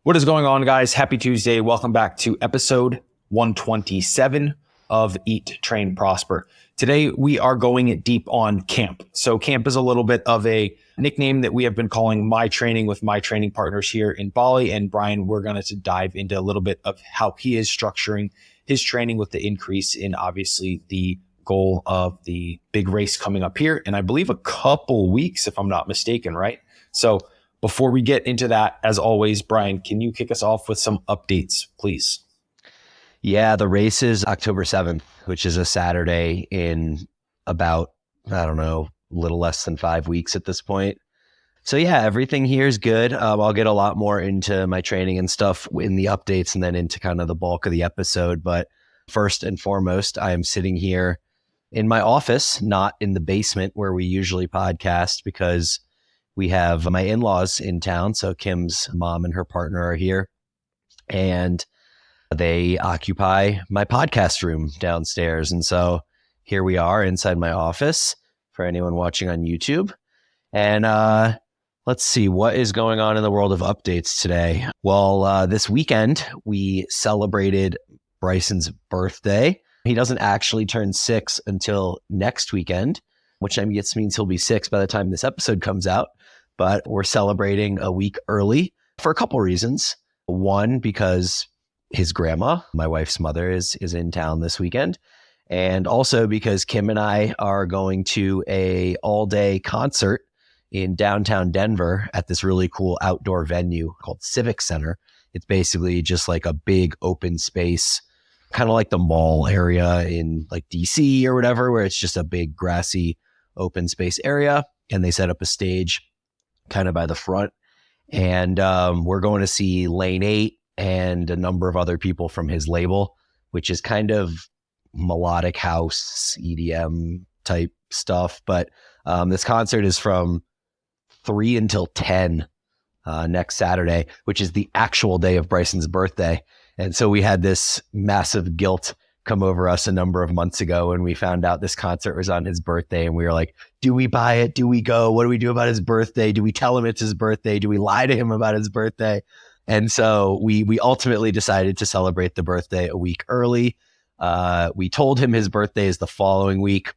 What is going on, guys? Happy Tuesday. Welcome back to episode 127 of Eat, Train, Prosper. Today, we are going deep on camp. So camp is a little bit of a nickname that we have been calling my training with my training partners here in Bali. And Bryan, we're going to dive into a little bit of how he is structuring his training with the increase in obviously the goal of the big race coming up here. And I believe a couple weeks, if I'm not mistaken, right? So before we get into that, as always, Bryan, can you kick us off with some updates, please? Yeah, the race is October 7th, which is a Saturday in about, a little less than 5 weeks at this point. So yeah, everything here is good. I'll get a lot more into my training and stuff in the updates and then into kind of the bulk of the episode. But first and foremost, I am sitting here in my office, not in the basement where we usually podcast, because we have my in-laws in town. So Kim's mom and her partner are here, and they occupy my podcast room downstairs. And so here we are inside my office for anyone watching on YouTube. And let's see what is going on in the world of updates today. Well, this weekend we celebrated Bryson's birthday. He doesn't actually turn 6 until next weekend, which means he'll be 6 by the time this episode comes out. But we're celebrating a week early for a couple reasons. One, because his grandma, my wife's mother, is in town this weekend. And also because Kim and I are going to a all-day concert in downtown Denver at this really cool outdoor venue called Civic Center. It's basically just like a big open space, kind of like the mall area in like DC or whatever, where it's just a big grassy open space area. And they set up a stage kind of by the front. And we're going to see Lane 8 and a number of other people from his label, which is kind of melodic house, EDM type stuff. But this concert is from 3 until 10 next Saturday, which is the actual day of Bryson's birthday. And so we had this massive guilt come over us a number of months ago when we found out this concert was on his birthday. And we were like, do we buy it? Do we go? What do we do about his birthday? Do we tell him it's his birthday? Do we lie to him about his birthday? And so we ultimately decided to celebrate the birthday a week early. We told him his birthday is the following week,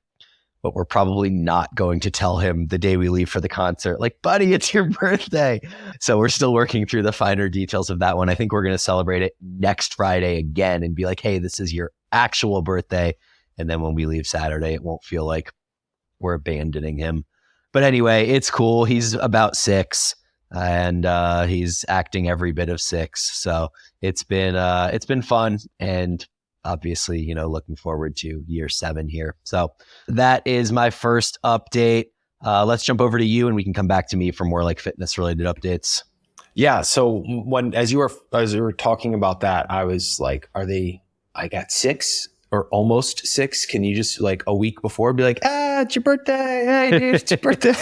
but we're probably not going to tell him the day we leave for the concert, like, buddy, it's your birthday. So we're still working through the finer details of that one. I think we're going to celebrate it next Friday again and be like, hey, this is your actual birthday. And then when we leave Saturday, it won't feel like we're abandoning him. But anyway, it's cool. He's about 6 and he's acting every bit of 6. So it's been fun, and obviously, looking forward to year 7 here. So that is my first update. Let's jump over to you and we can come back to me for more like fitness related updates. Yeah. So as you were talking about that, I was like, I got 6 or almost 6. Can you just like a week before be like, it's your birthday. Hey dude, it's your birthday.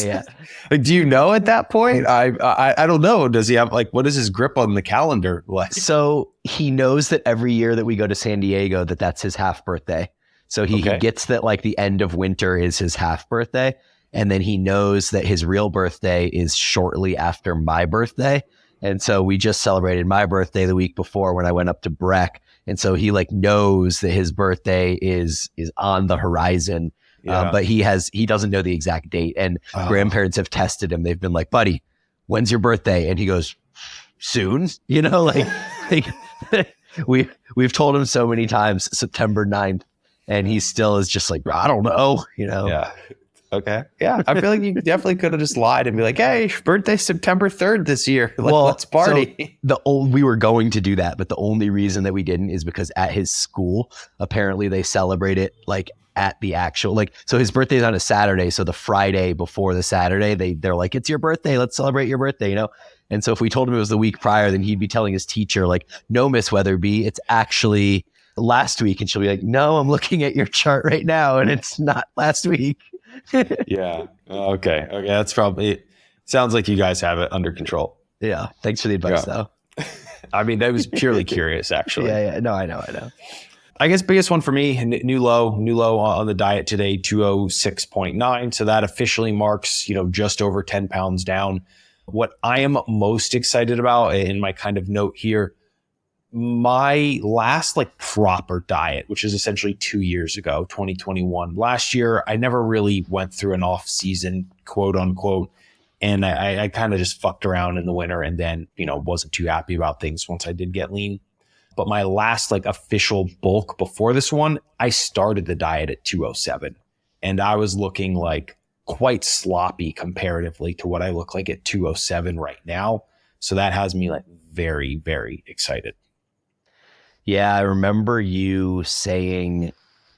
Yeah. Like, do you know at that point? I don't know. Does he have what is his grip on the calendar like? So he knows that every year that we go to San Diego, that's his half birthday. So he gets that like the end of winter is his half birthday. And then he knows that his real birthday is shortly after my birthday. And so we just celebrated my birthday the week before when I went up to Breck. And so he knows that his birthday is on the horizon. Yeah. But he doesn't know the exact date. And grandparents have tested him. They've been like, buddy, when's your birthday? And he goes, soon, we've told him so many times, September 9th. And he still is just like, I don't know, Yeah. Okay. Yeah. I feel like you definitely could have just lied and be like, hey, birthday September 3rd this year. Let's party. So we were going to do that, but the only reason that we didn't is because at his school, apparently they celebrate it at the actual, so his birthday is on a Saturday. So the Friday before the Saturday, they're like, it's your birthday. Let's celebrate your birthday, And so if we told him it was the week prior, then he'd be telling his teacher no, Miss Weatherby, it's actually last week. And she'll be like, no, I'm looking at your chart right now. And it's not last week. Yeah. Okay. That's probably, sounds like you guys have it under control. Yeah. Thanks for the advice though. I mean, that was purely curious actually. Yeah. No, I know. I guess biggest one for me, new low on the diet today, 206.9. So that officially marks, just over 10 pounds down. What I am most excited about in my kind of note here, my last like proper diet, which is essentially 2 years ago, 2021. Last year, I never really went through an off season, quote unquote. And I kind of just fucked around in the winter and then, wasn't too happy about things once I did get lean. But my last like official bulk before this one, I started the diet at 207 and I was looking like quite sloppy comparatively to what I look like at 207 right now. So that has me like very, very excited. Yeah, I remember you saying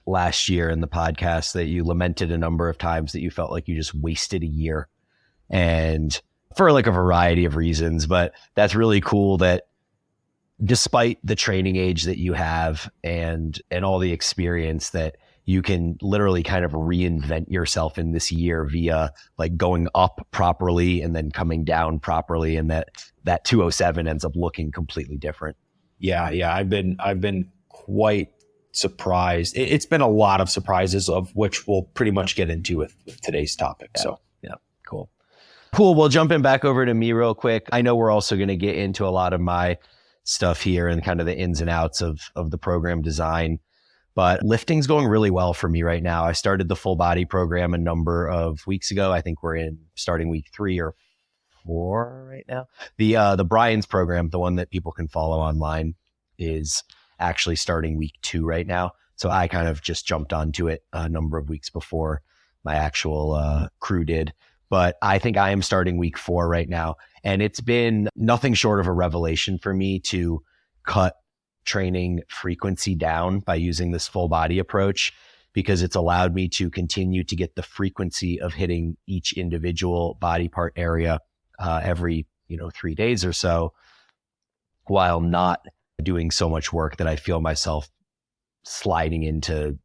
last year in the podcast that you lamented a number of times that you felt like you just wasted a year, and for like a variety of reasons. But that's really cool that despite the training age that you have and all the experience, that you can literally kind of reinvent yourself in this year via like going up properly and then coming down properly, and that 207 ends up looking completely different. Yeah. I've been quite surprised. It's been a lot of surprises, of which we'll pretty much get into with today's topic. Yeah. So yeah, cool. Well, jumping back over to me real quick. I know we're also going to get into a lot of my stuff here and kind of the ins and outs of the program design, but lifting's going really well for me right now. I started the full body program a number of weeks ago. I think we're in starting week 3 or 4 right now. The Bryan's program, the one that people can follow online, is actually starting week 2 right now. So I kind of just jumped onto it a number of weeks before my actual crew did. But I think I am starting week 4 right now. And it's been nothing short of a revelation for me to cut training frequency down by using this full body approach, because it's allowed me to continue to get the frequency of hitting each individual body part area every 3 days or so, while not doing so much work that I feel myself sliding into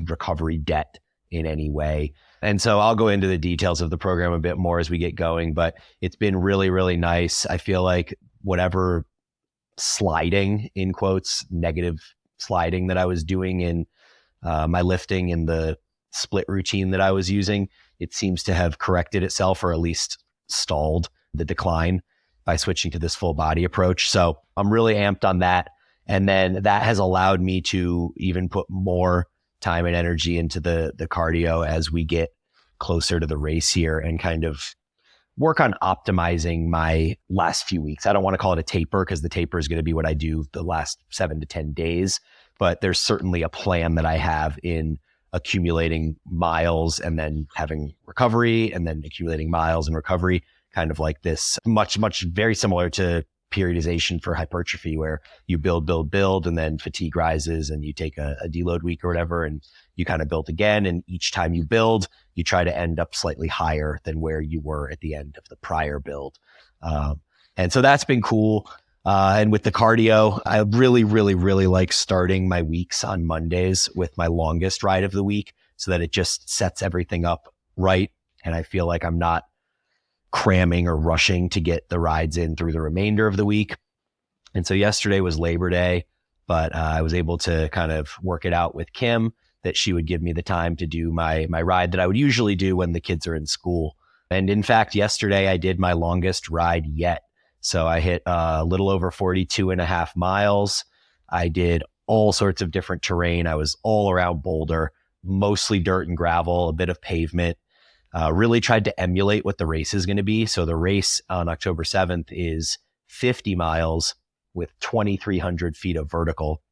recovery debt in any way. And so I'll go into the details of the program a bit more as we get going, but it's been really, really nice. I feel like whatever sliding, in quotes, negative sliding that I was doing in my lifting and the split routine that I was using, it seems to have corrected itself, or at least stalled the decline by switching to this full body approach. So I'm really amped on that. And then that has allowed me to even put more time and energy into the cardio as we get closer to the race here, and kind of work on optimizing my last few weeks. I don't want to call it a taper, because the taper is going to be what I do the last 7 to 10 days, but there's certainly a plan that I have in accumulating miles and then having recovery, and then accumulating miles and recovery, kind of like this, much very similar to periodization for hypertrophy, where you build, and then fatigue rises and you take a deload week or whatever, and you kind of build again. And each time you build, you try to end up slightly higher than where you were at the end of the prior build. And so that's been cool. And with the cardio, I really, really, really like starting my weeks on Mondays with my longest ride of the week, so that it just sets everything up right. And I feel like I'm not cramming or rushing to get the rides in through the remainder of the week. And so yesterday was Labor Day, but I was able to kind of work it out with Kim that she would give me the time to do my ride that I would usually do when the kids are in school. And in fact, yesterday I did my longest ride yet. So I hit a little over 42.5 miles. I did all sorts of different terrain. I was all around Boulder, mostly dirt and gravel, a bit of pavement. Really tried to emulate what the race is going to be. So the race on October 7th is 50 miles with 2,300 feet of vertical.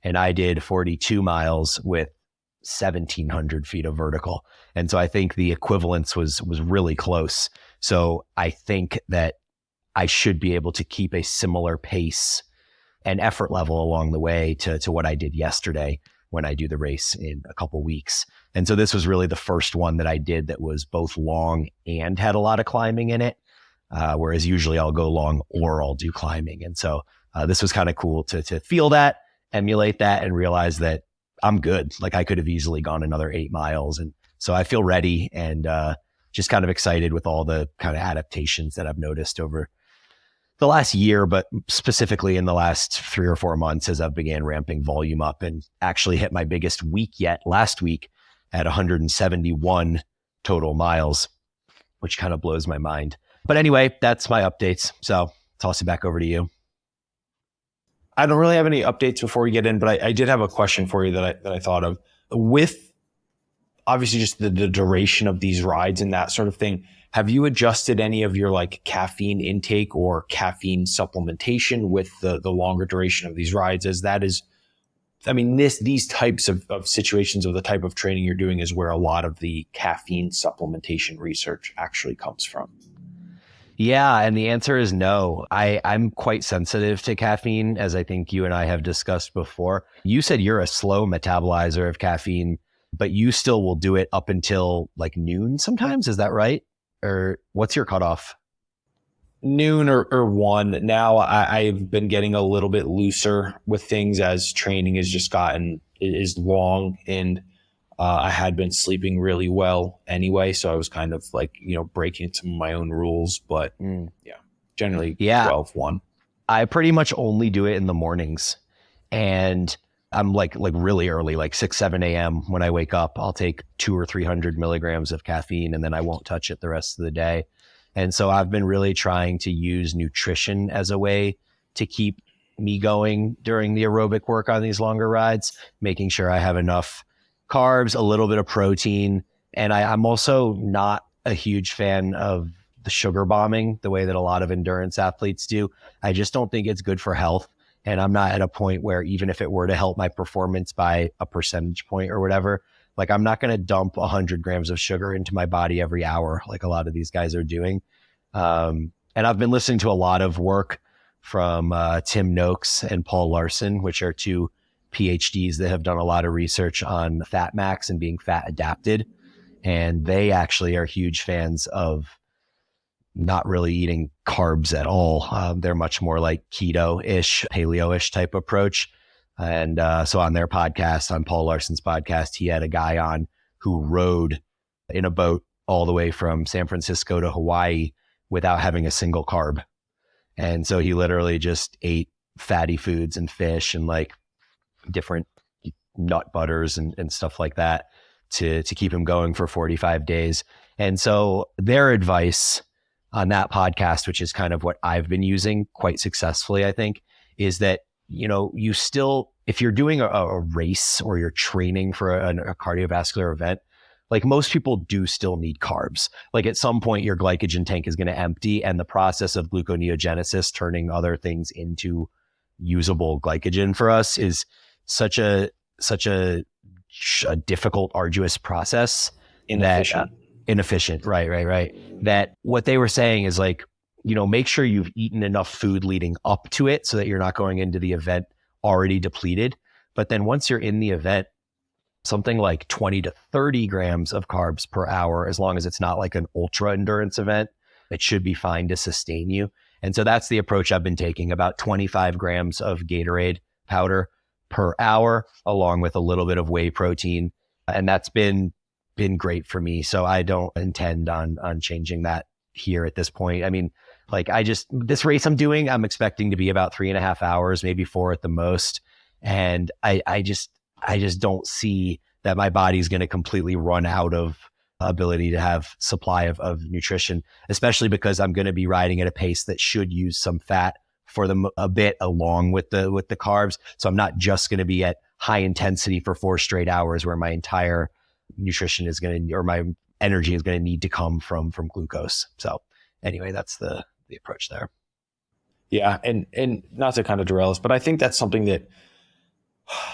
And I did 42 miles with 1,700 feet of vertical. And so I think the equivalence was really close. So I think that I should be able to keep a similar pace and effort level along the way to what I did yesterday when I do the race in a couple weeks. And so this was really the first one that I did that was both long and had a lot of climbing in it. Whereas usually I'll go long or I'll do climbing. And so this was kind of cool to feel that, emulate that, and realize that I'm good. Like I could have easily gone another 8 miles. And so I feel ready, and just kind of excited with all the kind of adaptations that I've noticed over the last year, but specifically in the last 3 or 4 months as I've began ramping volume up, and actually hit my biggest week yet last week at 171 total miles, which kind of blows my mind. But anyway, that's my updates. So toss it back over to you. I don't really have any updates before we get in, but I did have a question for you that I thought of. With obviously just the duration of these rides and that sort of thing, have you adjusted any of your like caffeine intake or caffeine supplementation with the longer duration of these rides? As that is, I mean, these types of situations of the type of training you're doing is where a lot of the caffeine supplementation research actually comes from. Yeah, and the answer is no. I'm quite sensitive to caffeine, as I think you and I have discussed before. You said you're a slow metabolizer of caffeine, but you still will do it up until like noon sometimes. Is that right? Or what's your cutoff? Noon or one. Now I've been getting a little bit looser with things as training has just gotten is long, and I had been sleeping really well anyway, so I was kind of like, breaking some of my own rules. But yeah, generally Yeah, 12, 1. I pretty much only do it in the mornings, and I'm like really early, like 6, 7 a.m. when I wake up. I'll take 200 or 300 milligrams of caffeine, and then I won't touch it the rest of the day. And so I've been really trying to use nutrition as a way to keep me going during the aerobic work on these longer rides, making sure I have enough carbs, a little bit of protein. And I'm also not a huge fan of the sugar bombing the way that a lot of endurance athletes do. I just don't think it's good for health. And I'm not at a point where even if it were to help my performance by a percentage point or whatever, like I'm not going to dump 100 grams of sugar into my body every hour like a lot of these guys are doing. And I've been listening to a lot of work from Tim Noakes and Paul Larson, which are two PhDs that have done a lot of research on fat max and being fat adapted. And they actually are huge fans of not really eating carbs at all. They're much more like keto-ish, paleo-ish type approach. And so on their podcast, on Paul Larson's podcast, he had a guy on who rode in a boat all the way from San Francisco to Hawaii without having a single carb. And so he literally just ate fatty foods and fish and like different nut butters and stuff like that to keep him going for 45 days. And so their advice on that podcast, which is kind of what I've been using quite successfully, I think, is that, you still, if you're doing a race or you're training for a cardiovascular event, like most people do still need carbs. Like at some point your glycogen tank is going to empty, and the process of gluconeogenesis, turning other things into usable glycogen for us, is such a difficult, arduous process. Inefficient. Right. That what they were saying is like, make sure you've eaten enough food leading up to it so that you're not going into the event already depleted. But then once you're in the event, something like 20 to 30 grams of carbs per hour, as long as it's not like an ultra endurance event, it should be fine to sustain you. And so that's the approach I've been taking, about 25 grams of Gatorade powder per hour, along with a little bit of whey protein. And that's been great for me. So I don't intend on changing that here at this point. I mean, like this race I'm doing, I'm expecting to be about 3.5 hours, maybe 4 at the most. And I just don't see that my body's going to completely run out of ability to have supply of nutrition, especially because I'm going to be riding at a pace that should use some fat for a bit along with the carbs. So I'm not just going to be at high intensity for 4 straight hours where my entire nutrition is going to, or my energy is going to need to come from glucose. So anyway, that's the approach there. Yeah. And not to kind of derail us, but I think that's something that,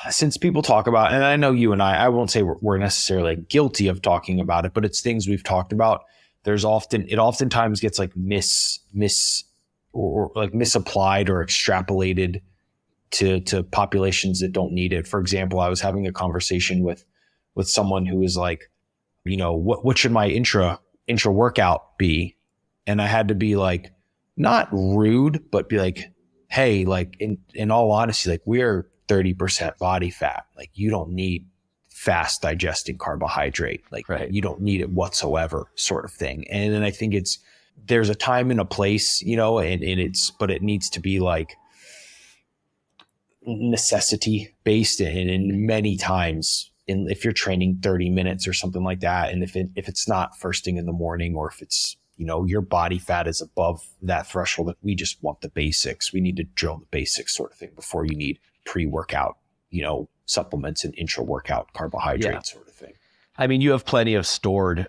since people talk about, and I know you and I won't say we're necessarily guilty of talking about it, but it's things we've talked about. It oftentimes gets like or like misapplied or extrapolated to populations that don't need it. For example, I was having a conversation with someone who was like, what should my intra workout be? And I had to be like, not rude, but be like, hey, like in all honesty, like we're 30% body fat. Like you don't need fast digesting carbohydrate. Like right. You don't need it whatsoever, sort of thing. And then I think there's a time and a place, but it needs to be like necessity based, and in many times if you're training 30 minutes or something like that, and if it's not first thing in the morning, or if it's your body fat is above that threshold, that we just want the basics. We need to drill the basics sort of thing before you need pre-workout, supplements and intra-workout carbohydrate sort of thing. I mean, you have plenty of stored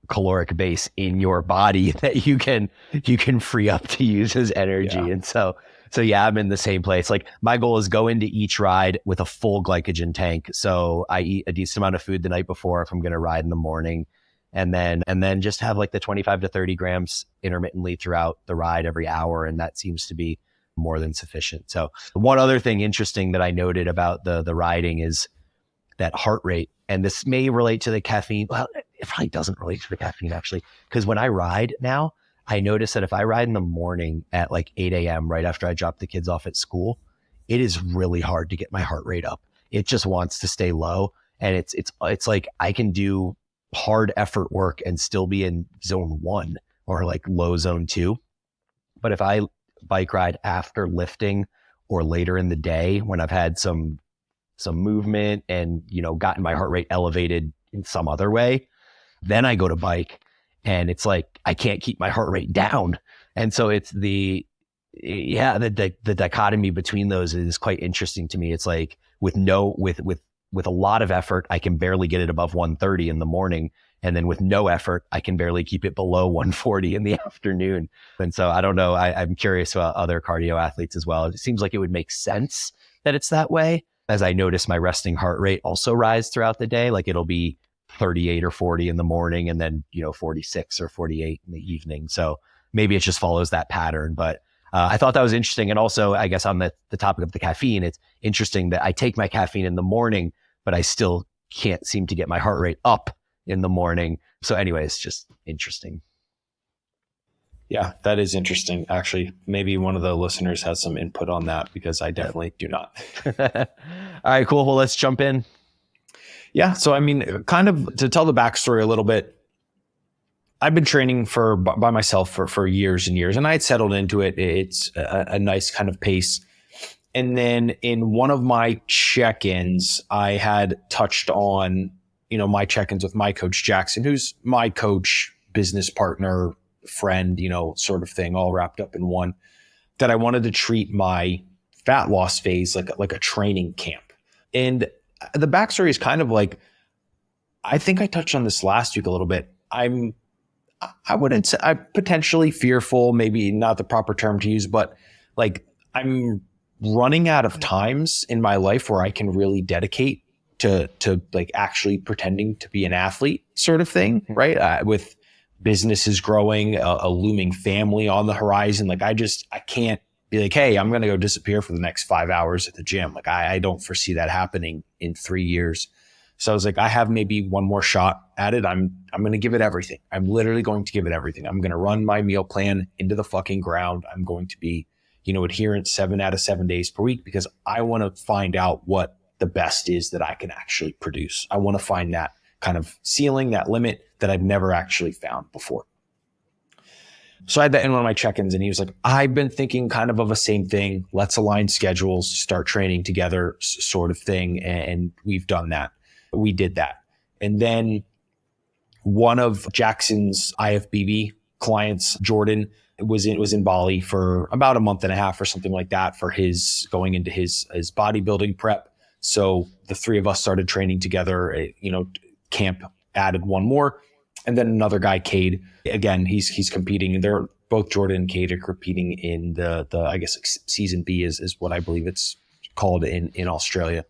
caloric base in your body that you can free up to use as energy. Yeah. And so yeah, I'm in the same place. Like, my goal is go into each ride with a full glycogen tank. So I eat a decent amount of food the night before if I'm going to ride in the morning. And then just have like the 25 to 30 grams intermittently throughout the ride every hour. And that seems to be more than sufficient. So one other thing interesting that I noted about the riding is that heart rate. And this may relate to the caffeine. Well, it probably doesn't relate to the caffeine, actually, because when I ride now, I notice that if I ride in the morning at like 8 a.m. right after I drop the kids off at school, it is really hard to get my heart rate up. It just wants to stay low. And it's like I can do hard effort work and still be in zone 1 or like low zone 2. But if I bike ride after lifting or later in the day when I've had some movement and, gotten my heart rate elevated in some other way, then I go to bike and it's like, I can't keep my heart rate down. And so it's the dichotomy between those is quite interesting to me. It's like with a lot of effort, I can barely get it above 130 in the morning. And then with no effort, I can barely keep it below 140 in the afternoon. And so I don't know, I'm curious about other cardio athletes as well. It seems like it would make sense that it's that way, as I notice my resting heart rate also rise throughout the day. Like, it'll be 38 or 40 in the morning and then, 46 or 48 in the evening. So maybe it just follows that pattern. But I thought that was interesting. And also, I guess on the topic of the caffeine, it's interesting that I take my caffeine in the morning, but I still can't seem to get my heart rate up in the morning. So anyway, it's just interesting. Yeah, that is interesting. Actually, maybe one of the listeners has some input on that, because I definitely do not. All right, cool. Well, let's jump in. Yeah. So, I mean, kind of to tell the backstory a little bit, I've been training by myself for years and years, and I had settled into it. It's a nice kind of pace. And then in one of my check-ins, I had touched on, my check-ins with my coach, Jackson, who's my coach, business partner, friend, sort of thing, all wrapped up in one, that I wanted to treat my fat loss phase like a training camp. And the backstory is kind of like, I think I touched on this last week a little bit. I'm potentially fearful, maybe not the proper term to use, but like, I'm running out of times in my life where I can really dedicate to like actually pretending to be an athlete sort of thing, right? With businesses growing, a looming family on the horizon. Like, I can't be like, hey, I'm going to go disappear for the next 5 hours at the gym. Like, I don't foresee that happening in 3 years. So I was like, I have maybe one more shot at it. I'm going to give it everything. I'm literally going to give it everything. I'm going to run my meal plan into the fucking ground. I'm going to be, adherent 7 out of 7 days per week, because I want to find out what the best is that I can actually produce. I want to find that kind of ceiling, that limit that I've never actually found before. So I had that in one of my check-ins, and he was like, I've been thinking kind of a same thing. Let's align schedules, start training together sort of thing. And we've done that. We did that. And then one of Jackson's IFBB clients, Jordan, was in Bali for about a month and a half or something like that for going into his bodybuilding prep. So the three of us started training together. Camp added one more, and then another guy, Cade. Again, he's competing, and they're both Jordan and Cade are competing in the I guess season B is what I believe it's called in Australia.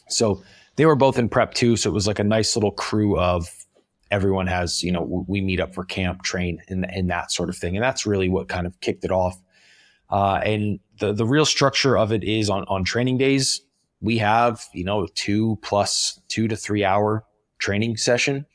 So they were both in prep too. So it was like a nice little crew of everyone has, we meet up for camp, train, and that sort of thing. And that's really what kind of kicked it off. And the real structure of it is on training days, we have, 2 to 3 hour training session,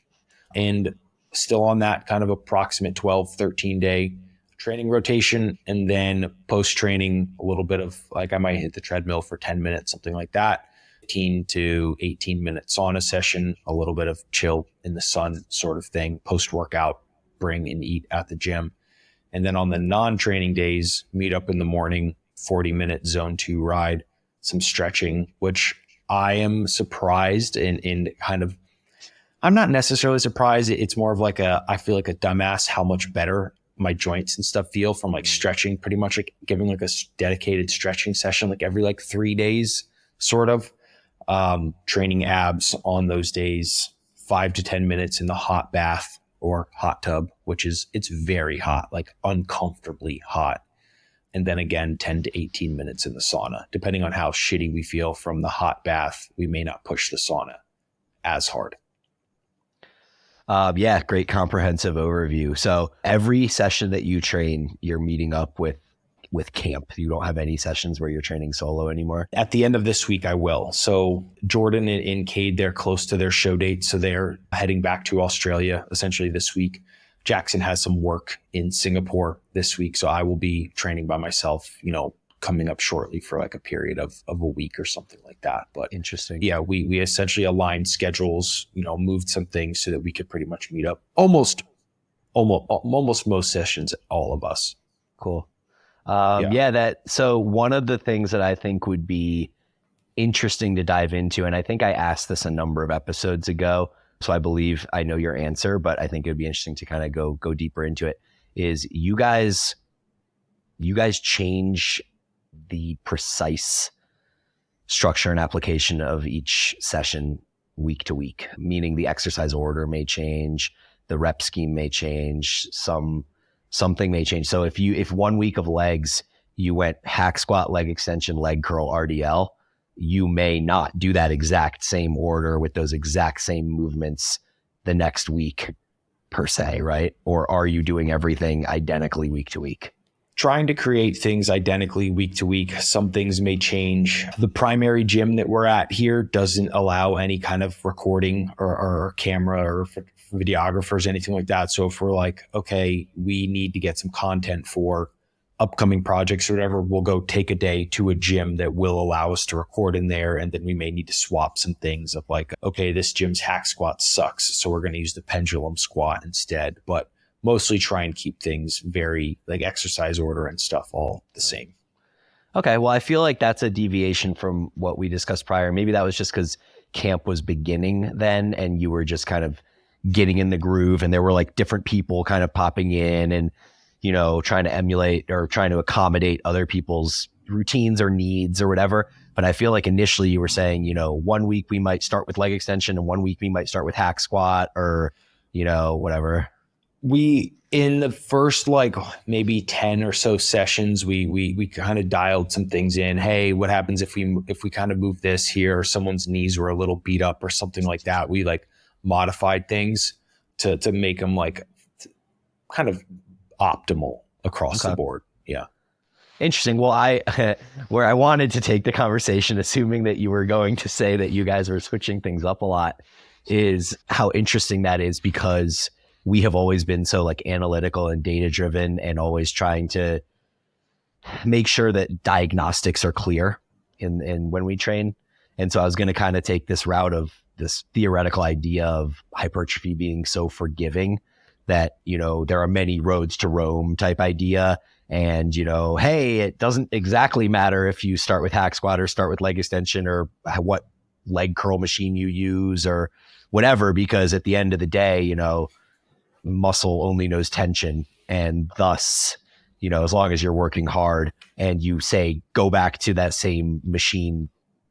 and still on that kind of approximate 12, 13 day training rotation. And then post training, a little bit of like, I might hit the treadmill for 10 minutes, something like that. 15 to 18 minute sauna session, a little bit of chill in the sun sort of thing, post workout, bring and eat at the gym. And then on the non-training days, meet up in the morning, 40-minute zone 2 ride, some stretching, which I am surprised in kind of I'm not necessarily surprised. It's more of like I feel like a dumbass how much better my joints and stuff feel from like stretching, pretty much like giving like a dedicated stretching session like every like 3 days, sort of. Training abs on those days, 5 to 10 minutes in the hot bath or hot tub, it's very hot, like uncomfortably hot. And then again, 10 to 18 minutes in the sauna. Depending on how shitty we feel from the hot bath, we may not push the sauna as hard. Yeah, great comprehensive overview. So every session that you train, you're meeting up with camp. You don't have any sessions where you're training solo anymore? At the end of this week, I will. So Jordan and Cade, they're close to their show date. So they're heading back to Australia essentially this week. Jackson has some work in Singapore this week. So I will be training by myself, coming up shortly for like a period of a week or something like that. But interesting. Yeah, we essentially aligned schedules, moved some things so that we could pretty much meet up almost most sessions, all of us. Cool. So one of the things that I think would be interesting to dive into, and I think I asked this a number of episodes ago, so I believe I know your answer, but I think it would be interesting to kind of go deeper into it, is you guys change the precise structure and application of each session week to week, meaning the exercise order may change, the rep scheme may change, something may change. So if 1 week of legs, you went hack squat, leg extension, leg curl, RDL, you may not do that exact same order with those exact same movements the next week per se, right? Or are you doing everything identically week to week? Trying to create things identically week to week. Some things may change. The primary gym that we're at here doesn't allow any kind of recording or camera or videographers, anything like that. So if we're like, okay, we need to get some content for upcoming projects or whatever, we'll go take a day to a gym that will allow us to record in there. And then we may need to swap some things of like, okay, this gym's hack squat sucks, so we're going to use the pendulum squat instead. But mostly try and keep things very like exercise order and stuff all the same. Okay. Well, I feel like that's a deviation from what we discussed prior. Maybe that was just because camp was beginning then and you were just kind of getting in the groove and there were like different people kind of popping in and, trying to emulate or trying to accommodate other people's routines or needs or whatever. But I feel like initially you were saying, 1 week we might start with leg extension and 1 week we might start with hack squat or, whatever. We, in the first like maybe 10 or so sessions, we kind of dialed some things in. Hey, what happens if we kind of move this here, or someone's knees were a little beat up or something like that? We like modified things to make them like kind of optimal across the board. Yeah. Interesting. Well, where I wanted to take the conversation, assuming that you were going to say that you guys were switching things up a lot, is how interesting that is, because we have always been so like analytical and data driven and always trying to make sure that diagnostics are clear in when we train. And so I was going to kind of take this route of this theoretical idea of hypertrophy being so forgiving that, there are many roads to Rome type idea. And, hey, it doesn't exactly matter if you start with hack squat or start with leg extension or what leg curl machine you use or whatever, because at the end of the day, muscle only knows tension. And thus, as long as you're working hard and you say, go back to that same machine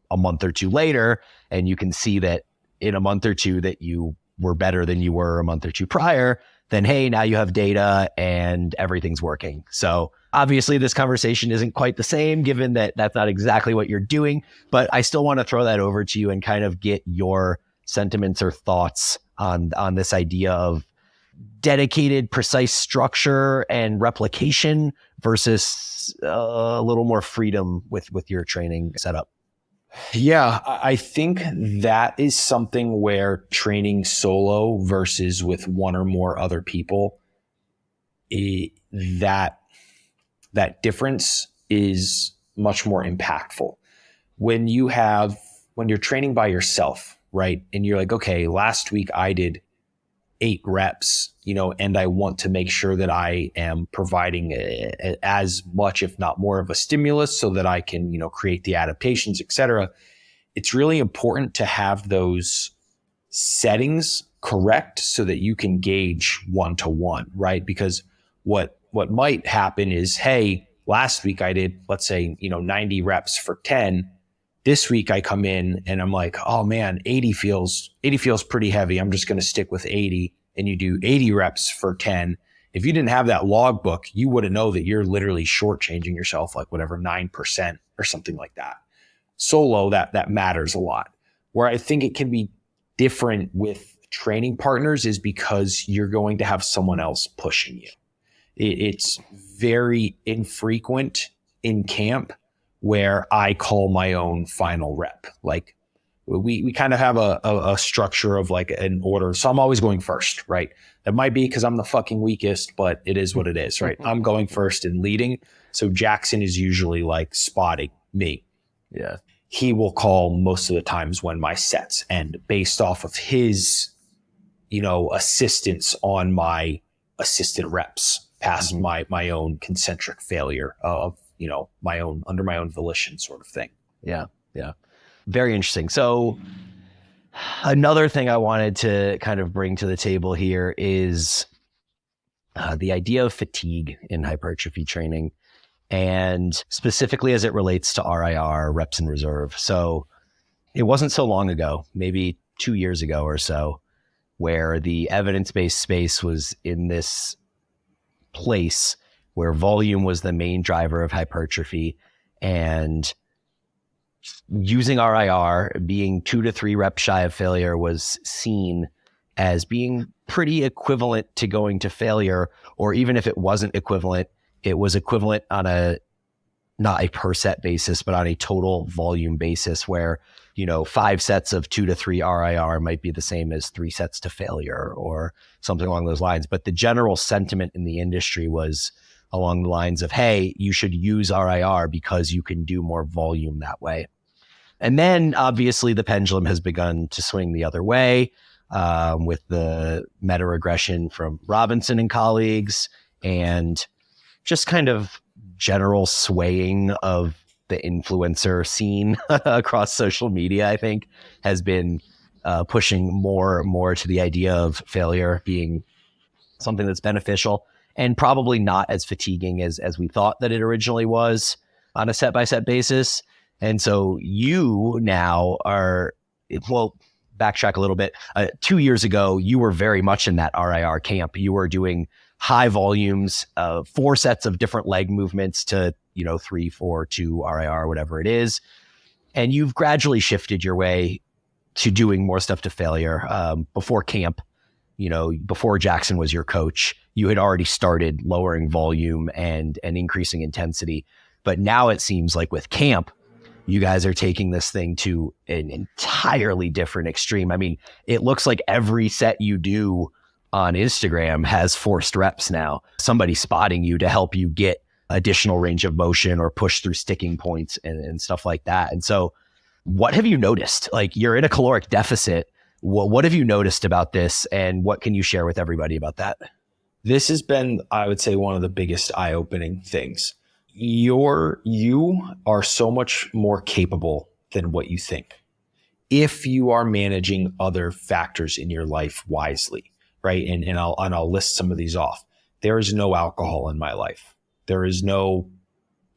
a month or two later, and you can see that in a month or two that you were better than you were a month or two prior, then, hey, now you have data and everything's working. So obviously this conversation isn't quite the same, given that that's not exactly what you're doing, but I still want to throw that over to you and kind of get your sentiments or thoughts on this idea of dedicated, precise structure and replication versus a little more freedom with your training setup. Yeah, I think that is something where training solo versus with one or more other people, that difference is much more impactful. When you're training by yourself, right? And you're like, okay, last week I did 8 reps, and I want to make sure that I am providing as much, if not more, of a stimulus so that I can, create the adaptations, etc. It's really important to have those settings correct so that you can gauge one-to-one, right? Because what might happen is, hey, last week I did, let's say, 90 reps for 10. This week I come in and I'm like, oh man, 80 feels pretty heavy. I'm just going to stick with 80. And you do 80 reps for 10. If you didn't have that logbook, you wouldn't know that you're literally shortchanging yourself like whatever 9% or something like that. Solo, that matters a lot. Where I think it can be different with training partners is because you're going to have someone else pushing you. It's very infrequent in camp where I call my own final rep. Like we kind of have a structure of like an order. So I'm always going first, right? That might be because I'm the fucking weakest, but it is what it is, right? I'm going first and leading. So Jackson is usually like spotting me. Yeah. He will call most of the times when my sets end based off of his, assistance on my assisted reps past my own concentric failure of, my own under my own volition sort of thing. Yeah. Yeah. Very interesting. So another thing I wanted to kind of bring to the table here is the idea of fatigue in hypertrophy training, and specifically as it relates to RIR, reps in reserve. So it wasn't so long ago, maybe 2 years ago or so, where the evidence-based space was in this place where volume was the main driver of hypertrophy, and using RIR, being 2 to 3 reps shy of failure, was seen as being pretty equivalent to going to failure, or even if it wasn't equivalent, it was equivalent on not a per set basis, but on a total volume basis where, 5 sets of 2 to 3 RIR might be the same as 3 sets to failure or something along those lines. But the general sentiment in the industry was along the lines of, hey, you should use RIR because you can do more volume that way. And then obviously the pendulum has begun to swing the other way with the meta regression from Robinson and colleagues, and just kind of general swaying of the influencer scene across social media, I think, has been pushing more and more to the idea of failure being something that's beneficial and probably not as fatiguing as we thought that it originally was on a set-by-set basis. And so you now are, well, backtrack a little bit. 2 years ago, you were very much in that RIR camp. You were doing high volumes, 4 sets of different leg movements to, 3, 4, 2 RIR, whatever it is. And you've gradually shifted your way to doing more stuff to failure. Before camp, before Jackson was your coach, you had already started lowering volume and increasing intensity. But now it seems like with camp, you guys are taking this thing to an entirely different extreme. I mean, it looks like every set you do on Instagram has forced reps now. Somebody spotting you to help you get additional range of motion or push through sticking points and stuff like that. And so what have you noticed? Like, you're in a caloric deficit. What have you noticed about this, and what can you share with everybody about that? This has been, I would say, one of the biggest eye-opening things. You are so much more capable than what you think if you are managing other factors in your life wisely, right? And I'll list some of these off. There is no alcohol in my life. There is no,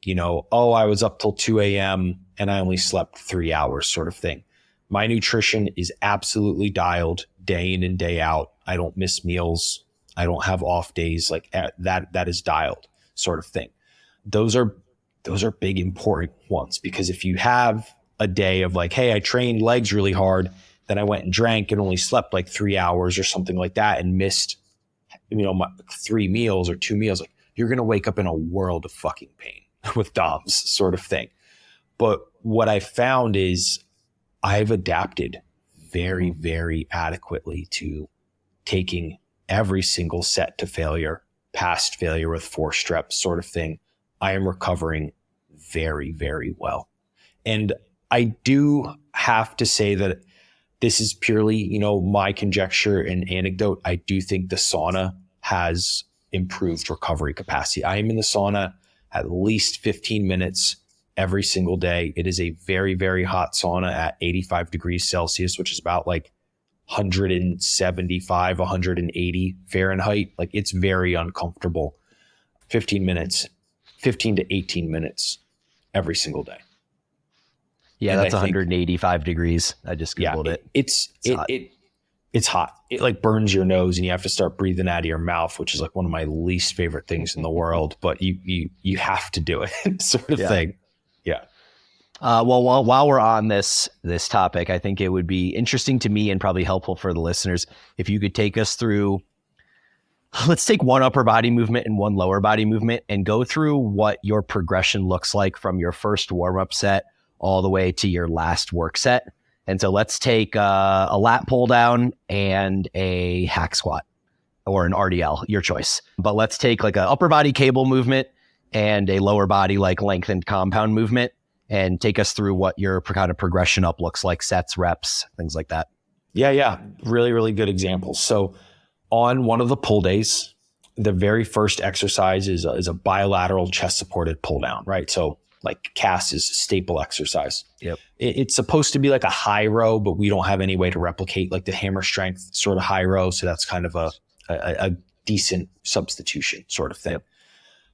I was up till 2 a.m. and I only slept 3 hours sort of thing. My nutrition is absolutely dialed day in and day out. I don't miss meals. I don't have off days. Like that is dialed sort of thing. Those are big, important ones, because if you have a day of like, hey, I trained legs really hard, then I went and drank and only slept like 3 hours or something like that and missed, my 3 meals or 2 meals, like, you're going to wake up in a world of fucking pain with DOMS sort of thing. But what I found is I've adapted very, very adequately to taking every single set to failure, past failure with 4 reps sort of thing. I am recovering very, very well. And I do have to say that this is purely, my conjecture and anecdote. I do think the sauna has improved recovery capacity. I am in the sauna at least 15 minutes every single day. It is a very, very hot sauna at 85 degrees Celsius, which is about like 175, 180 Fahrenheit. Like it's very uncomfortable. 15 minutes, 15 to 18 minutes every single day. Yeah, And that's I think, 185 degrees. I just Googled it. It's hot. It like burns your nose and you have to start breathing out of your mouth, which is like one of my least favorite things in the world, but you have to do it sort of thing. Yeah. Well, while we're on this topic, I think it would be interesting to me and probably helpful for the listeners if you could take us through, let's take one upper body movement and one lower body movement and go through what your progression looks like from your first warm-up set all the way to your last work set. And so let's take a lat pull down and a hack squat or an RDL, your choice. But let's take like an upper body cable movement and a lower body like lengthened compound movement and take us through what your kind of progression up looks like, sets, reps, things like that. Yeah. Really, really good examples. So on one of the pull days, the very first exercise is a bilateral chest supported pull down, right? So like CAS is a staple exercise. Yep. It's supposed to be like a high row, but we don't have any way to replicate like the hammer strength sort of high row. So that's kind of a decent substitution sort of thing. Yep.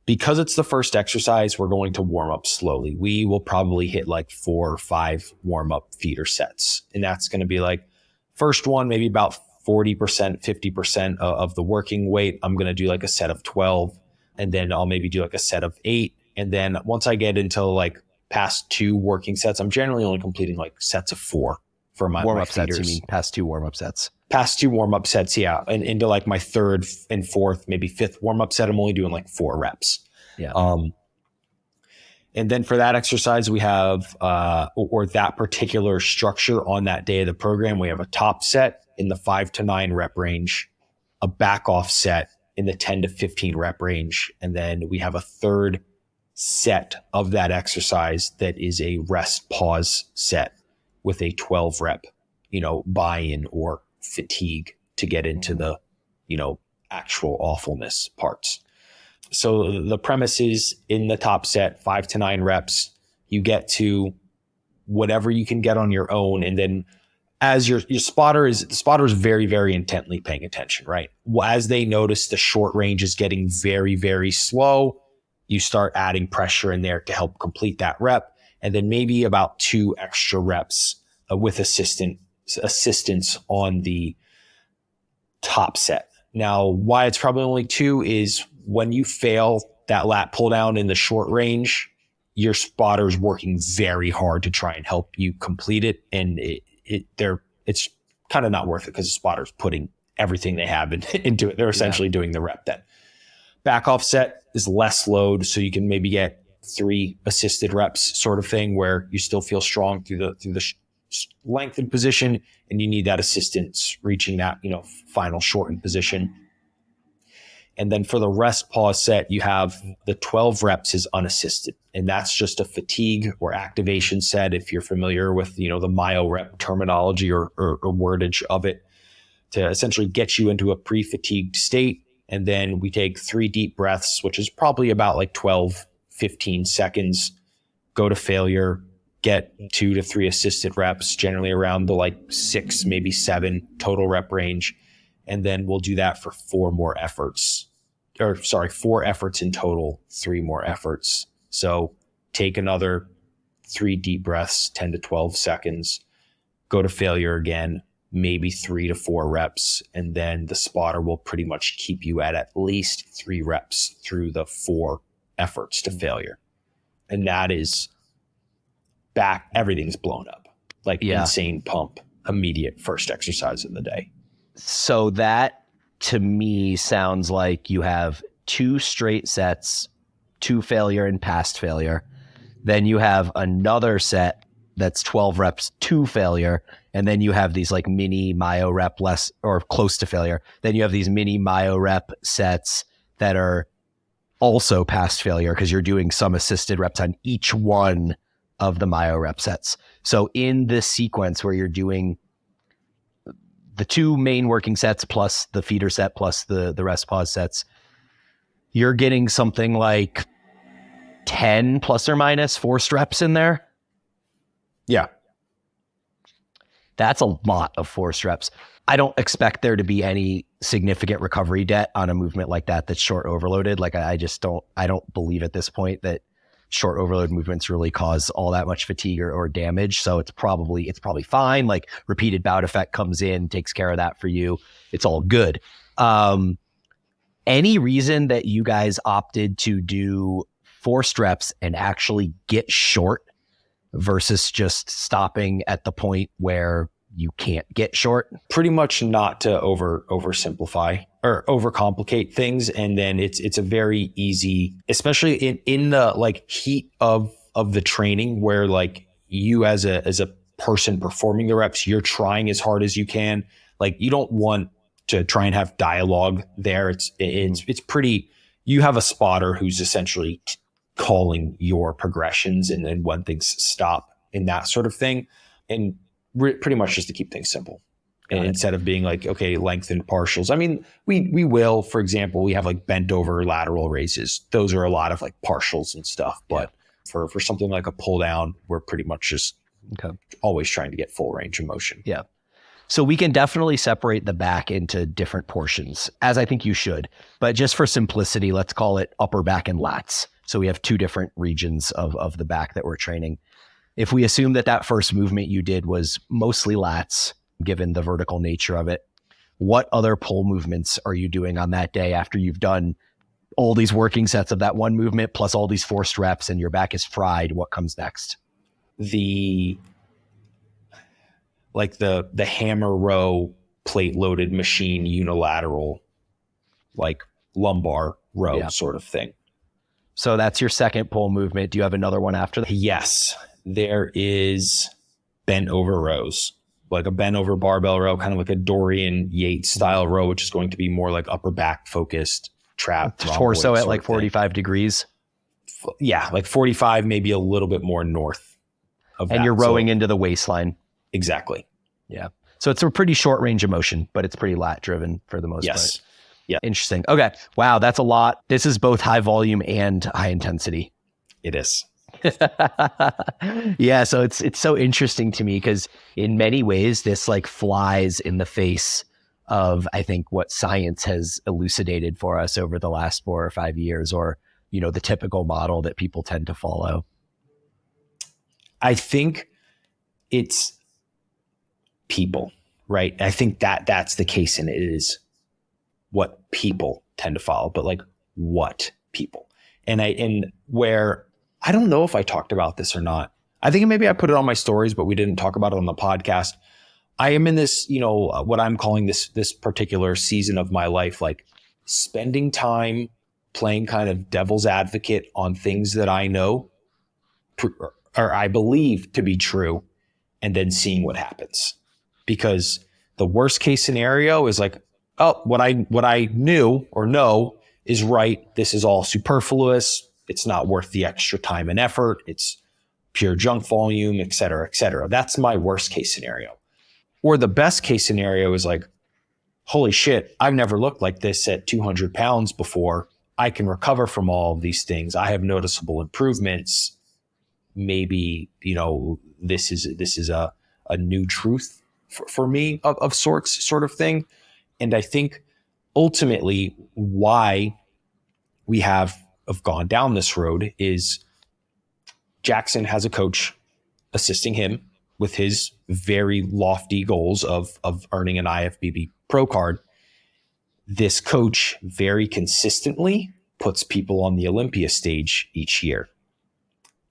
Because it's the first exercise, we're going to warm up slowly. We will probably hit like 4 or 5 warm up feeder sets. And that's going to be like first one, maybe about 40%, 50% of the working weight. I'm going to do like a set of 12 and then I'll maybe do like a set of 8. And then once I get into like past 2 working sets, I'm generally only completing like sets of 4 for my warm-up feeders. sets. You mean past 2 warm-up sets? Past 2 warm-up sets, yeah. And into like my 3rd and 4th, maybe 5th warm-up set, I'm only doing like 4 reps. Yeah. And then for that exercise, we have, or that particular structure on that day of the program, we have a top set in the 5 to 9 rep range, a back off set in the 10 to 15 rep range. And then we have a third set of that exercise that is a rest pause set with a 12 rep, buy-in or fatigue to get into the, actual awfulness parts. So the premise is in the top set, 5 to 9 reps, you get to whatever you can get on your own. And then as the spotter is very, very intently paying attention, right? As they notice the short range is getting very, very slow, you start adding pressure in there to help complete that rep. And then maybe about 2 extra reps with assistance on the top set. Now, why it's probably only 2 is when you fail that lat pull down in the short range, your spotter's working very hard to try and help you complete it. And it's kind of not worth it because the spotter's putting everything they have into it. They're essentially doing the rep then. Back off set is less load, so you can maybe get 3 assisted reps sort of thing where you still feel strong through the lengthened position and you need that assistance reaching that, final shortened position. And then for the rest pause set, you have the 12 reps is unassisted. And that's just a fatigue or activation set. If you're familiar with, the myo rep terminology or wordage of it, to essentially get you into a pre-fatigued state. And then we take 3 deep breaths, which is probably about like 12, 15 seconds, go to failure, get 2 to 3 assisted reps, generally around the like 6, maybe 7 total rep range. And then we'll do that for 4 efforts in total, 3 more efforts. So take another 3 deep breaths, 10 to 12 seconds, go to failure again, maybe 3 to 4 reps. And then the spotter will pretty much keep you at least 3 reps through the 4 efforts to failure. And that is back, everything's blown up, like insane pump, immediate first exercise of the day. So that to me sounds like you have 2 straight sets, 2 failure and past failure. Then you have another set that's 12 reps to failure. And then you have these like mini myo rep less or close to failure. Then you have these mini myo rep sets that are also past failure because you're doing some assisted reps on each one of the myo rep sets. So in this sequence where you're doing the 2 main working sets plus the feeder set plus the rest pause sets, you're getting something like 10 plus or minus forced reps in there. Yeah. That's a lot of force reps. I don't expect there to be any significant recovery debt on a movement like that that's short overloaded. Like I don't believe at this point that short overload movements really cause all that much fatigue or damage. So it's probably fine. Like repeated bout effect comes in, takes care of that for you. It's all good. Any reason that you guys opted to do forced reps and actually get short versus just stopping at the point where you can't get short? Pretty much not to oversimplify or overcomplicate things. And then it's a very easy, especially in the like heat of the training where like you as a person performing the reps, you're trying as hard as you can. Like you don't want to try and have dialogue there. It's pretty, you have a spotter who's essentially calling your progressions and then when things stop and that sort of thing. And pretty much just to keep things simple. And instead of being like, okay, lengthened partials. I mean, we will, for example, we have like bent over lateral raises. Those are a lot of like partials and stuff. But for something like a pull down, we're pretty much just always trying to get full range of motion. Yeah. So we can definitely separate the back into different portions, as I think you should. But just for simplicity, let's call it upper back and lats. So we have two different regions of the back that we're training. If we assume that first movement you did was mostly lats, given the vertical nature of it, what other pull movements are you doing on that day after you've done all these working sets of that one movement plus all these forced reps and your back is fried? What comes next? The hammer row plate loaded machine unilateral, like lumbar row sort of thing. So that's your second pull movement. Do you have another one after that? Yes, there is bent over rows, like a bent over barbell row, kind of like a Dorian Yates style row, which is going to be more like upper back focused trap. Torso at like 45 degrees. Yeah, like 45, maybe a little bit more north of that. And you're rowing into the waistline. Exactly. Yeah. So it's a pretty short range of motion, but it's pretty lat driven for the most part. Yeah. Interesting. Okay. Wow. That's a lot. This is both high volume and high intensity. It is. Yeah. So it's so interesting to me because in many ways, this like flies in the face of, I think, what science has elucidated for us over the last 4 or 5 years, or, you know, the typical model that people tend to follow. I think it's people, right? I think that's the case, and it is what people tend to follow, but like what people. And where I don't know if I talked about this or not. I think maybe I put it on my stories, but we didn't talk about it on the podcast. I am in this, you know, what I'm calling this particular season of my life, like spending time playing kind of devil's advocate on things that I know or I believe to be true, and then seeing what happens. Because the worst case scenario is like, oh, what I knew or know is right. This is all superfluous. It's not worth the extra time and effort. It's pure junk volume, et cetera, et cetera. That's my worst case scenario. Or the best case scenario is like, holy shit, I've never looked like this at 200 pounds before. I can recover from all of these things. I have noticeable improvements. Maybe, you know, this is a new truth for me of sorts, sort of thing. And I think ultimately why we have gone down this road is Jackson has a coach assisting him with his very lofty goals of earning an IFBB pro card. This coach very consistently puts people on the Olympia stage each year.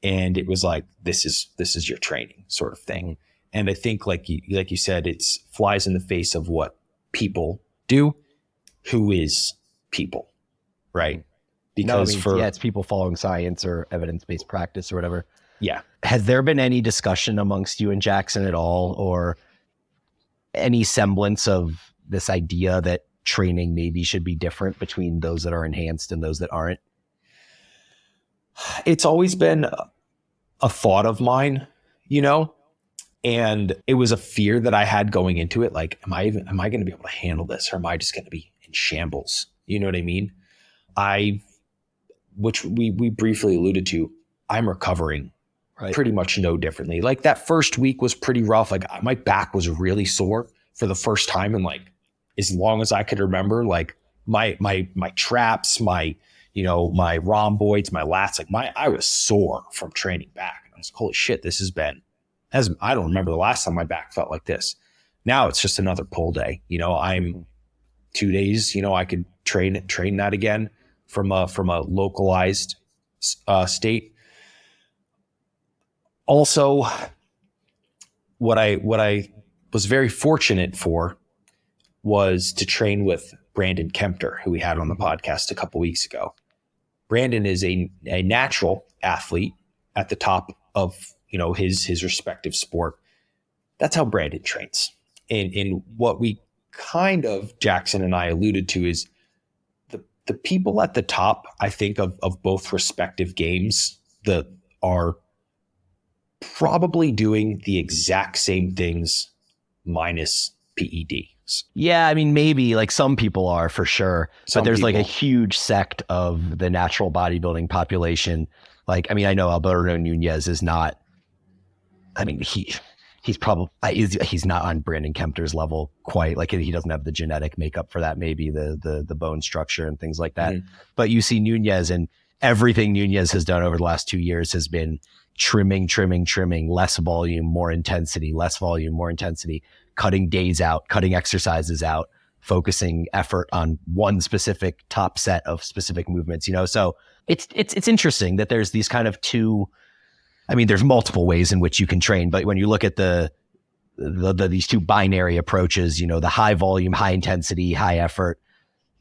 And it was like, this is your training sort of thing. And I think like you said, it's flies in the face of what people do. Who is people, right? Because it's people following science or evidence-based practice or whatever. Yeah. Has there been any discussion amongst you and Jackson at all, or any semblance of this idea that training maybe should be different between those that are enhanced and those that aren't? It's always been a thought of mine, you know, and it was a fear that I had going into it. Like, am I going to be able to handle this, or am I just going to be in shambles? You know what I mean? Which we briefly alluded to, I'm recovering Right. pretty much no differently. Like that first week was pretty rough. Like my back was really sore for the first time in like as long as I could remember. Like my traps, my rhomboids, my lats, like I was sore from training back. And I was like, holy shit, I don't remember the last time my back felt like this. Now it's just another pull day. I'm 2 days, I could train that again from a localized state. Also, what I was very fortunate for was to train with Brandon Kempter, who we had on the podcast a couple weeks ago. Brandon is a natural athlete at the top of his respective sport. That's how Brandon trains. And what we kind of, Jackson and I alluded to, is the people at the top, I think, of both respective games that are probably doing the exact same things minus PEDs. Yeah, I mean, maybe like some people are for sure, but there's like a people. huge sect of the natural bodybuilding population. Like, I mean, I know Alberto Nunez is not, I mean, he's probably, he's not on Brandon Kempter's level quite. Like he doesn't have the genetic makeup for that, maybe the bone structure and things like that. Mm-hmm. But you see Nunez, and everything Nunez has done over the last 2 years has been trimming, less volume, more intensity, cutting days out, cutting exercises out, focusing effort on one specific top set of specific movements, so it's interesting that there's these kind of two, I mean, there's multiple ways in which you can train, but when you look at these two binary approaches, the high volume, high intensity, high effort,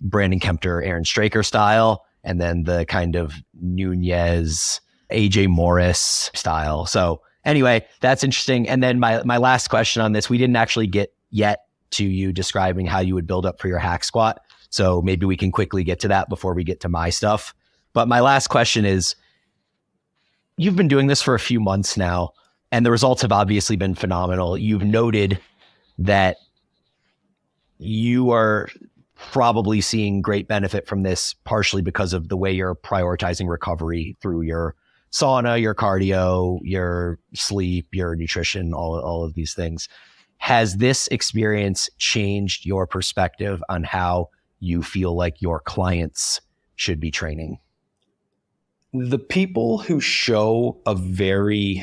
Brandon Kempter, Aaron Straker style, and then the kind of Nunez, AJ Morris style. So anyway, that's interesting. And then my last question on this, we didn't actually get yet to you describing how you would build up for your hack squat. So maybe we can quickly get to that before we get to my stuff. But my last question is, you've been doing this for a few months now, and the results have obviously been phenomenal. You've noted that you are probably seeing great benefit from this, partially because of the way you're prioritizing recovery through your sauna, your cardio, your sleep, your nutrition, all of these things. Has this experience changed your perspective on how you feel like your clients should be training? The people who show an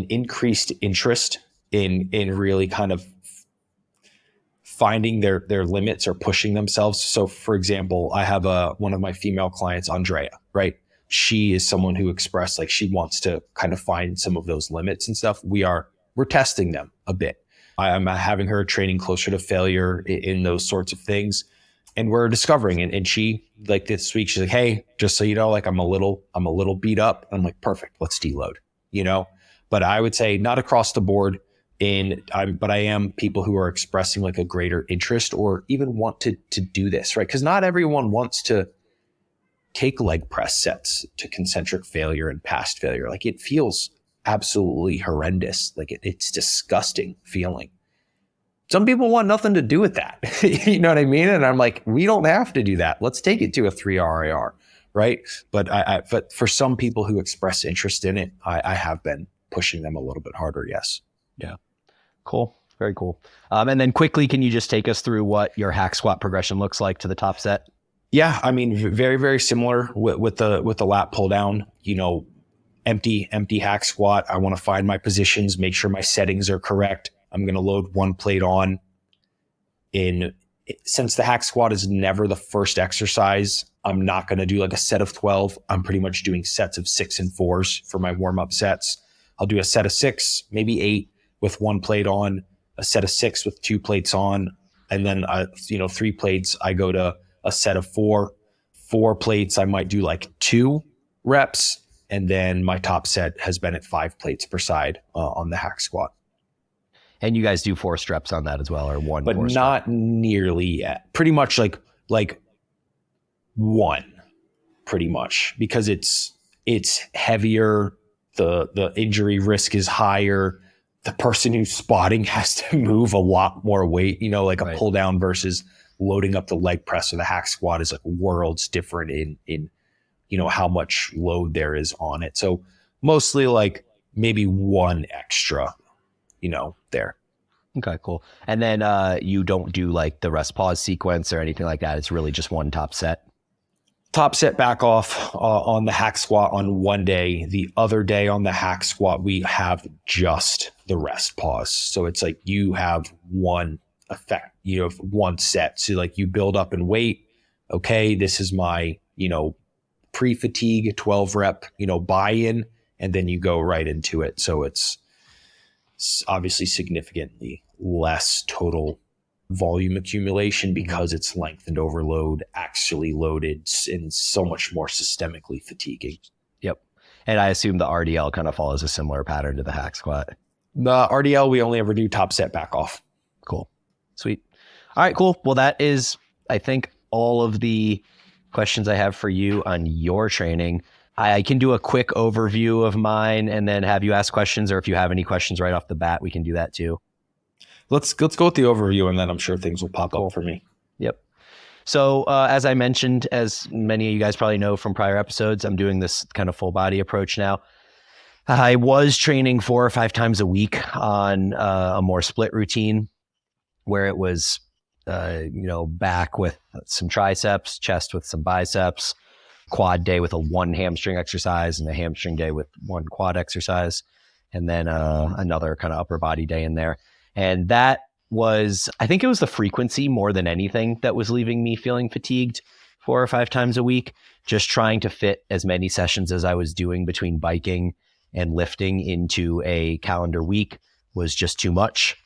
increased interest in really kind of finding their limits or pushing themselves. So for example, I have one of my female clients, Andrea, right? She is someone who expressed like she wants to kind of find some of those limits and stuff. We're testing them a bit. I'm having her training closer to failure in those sorts of things. And we're discovering it. And she, like this week, she's like, hey, just so you know, like I'm a little beat up. I'm like, perfect, let's deload, But I would say not across the board. But I am people who are expressing like a greater interest or even want to do this, right? Because not everyone wants to take leg press sets to concentric failure and past failure. Like it feels absolutely horrendous. Like it's disgusting feeling. Some people want nothing to do with that. You know what I mean? And I'm like, we don't have to do that. Let's take it to a 3 RIR, right? But but for some people who express interest in it, I have been pushing them a little bit harder. Yes. Yeah. Cool. Very cool. And then quickly, can you just take us through what your hack squat progression looks like to the top set? Yeah. I mean, very, very similar with the lat pull down, empty hack squat. I want to find my positions, make sure my settings are correct. I'm going to load one plate on. Since the hack squat is never the first exercise, I'm not going to do like a set of 12. I'm pretty much doing sets of 6 and 4s for my warm-up sets. I'll do a set of 6, maybe 8 with one plate on, a set of 6 with 2 plates on, and then 3 plates. I go to a set of 4. 4 plates, I might do like 2 reps, and then my top set has been at 5 plates per side on the hack squat. And you guys do 4 reps on that as well, or 1? But not nearly yet. Pretty much like 1, pretty much, because it's heavier. The injury risk is higher. The person who's spotting has to move a lot more weight, like a pull down versus loading up the leg press or the hack squat is like worlds different in how much load there is on it. So mostly like maybe one extra, there. Okay, cool. And then you don't do like the rest pause sequence or anything like that. It's really just one top set. Top set back off on the hack squat on one day. The other day on the hack squat, we have just the rest pause. So it's like you have one effect, one set. So like you build up and wait. Okay, this is my, pre-fatigue 12 rep, buy-in, and then you go right into it. So it's obviously significantly less total volume accumulation because it's lengthened overload, actually loaded, and so much more systemically fatiguing. Yep. And I assume the RDL kind of follows a similar pattern to the hack squat. The RDL, we only ever do top set back off. Cool. Sweet. All right, cool. Well, that is, I think, all of the questions I have for you on your training. I can do a quick overview of mine and then have you ask questions, or if you have any questions right off the bat, we can do that too. Let's go with the overview, and then I'm sure things will pop up for me. Yep. So as I mentioned, as many of you guys probably know from prior episodes, I'm doing this kind of full body approach now. I was training 4 or 5 times a week on a more split routine where it was, back with some triceps, chest with some biceps, quad day with a 1 hamstring exercise and a hamstring day with 1 quad exercise, and then another kind of upper body day in there. And that was, I think it was the frequency more than anything that was leaving me feeling fatigued 4 or 5 times a week. Just trying to fit as many sessions as I was doing between biking and lifting into a calendar week was just too much.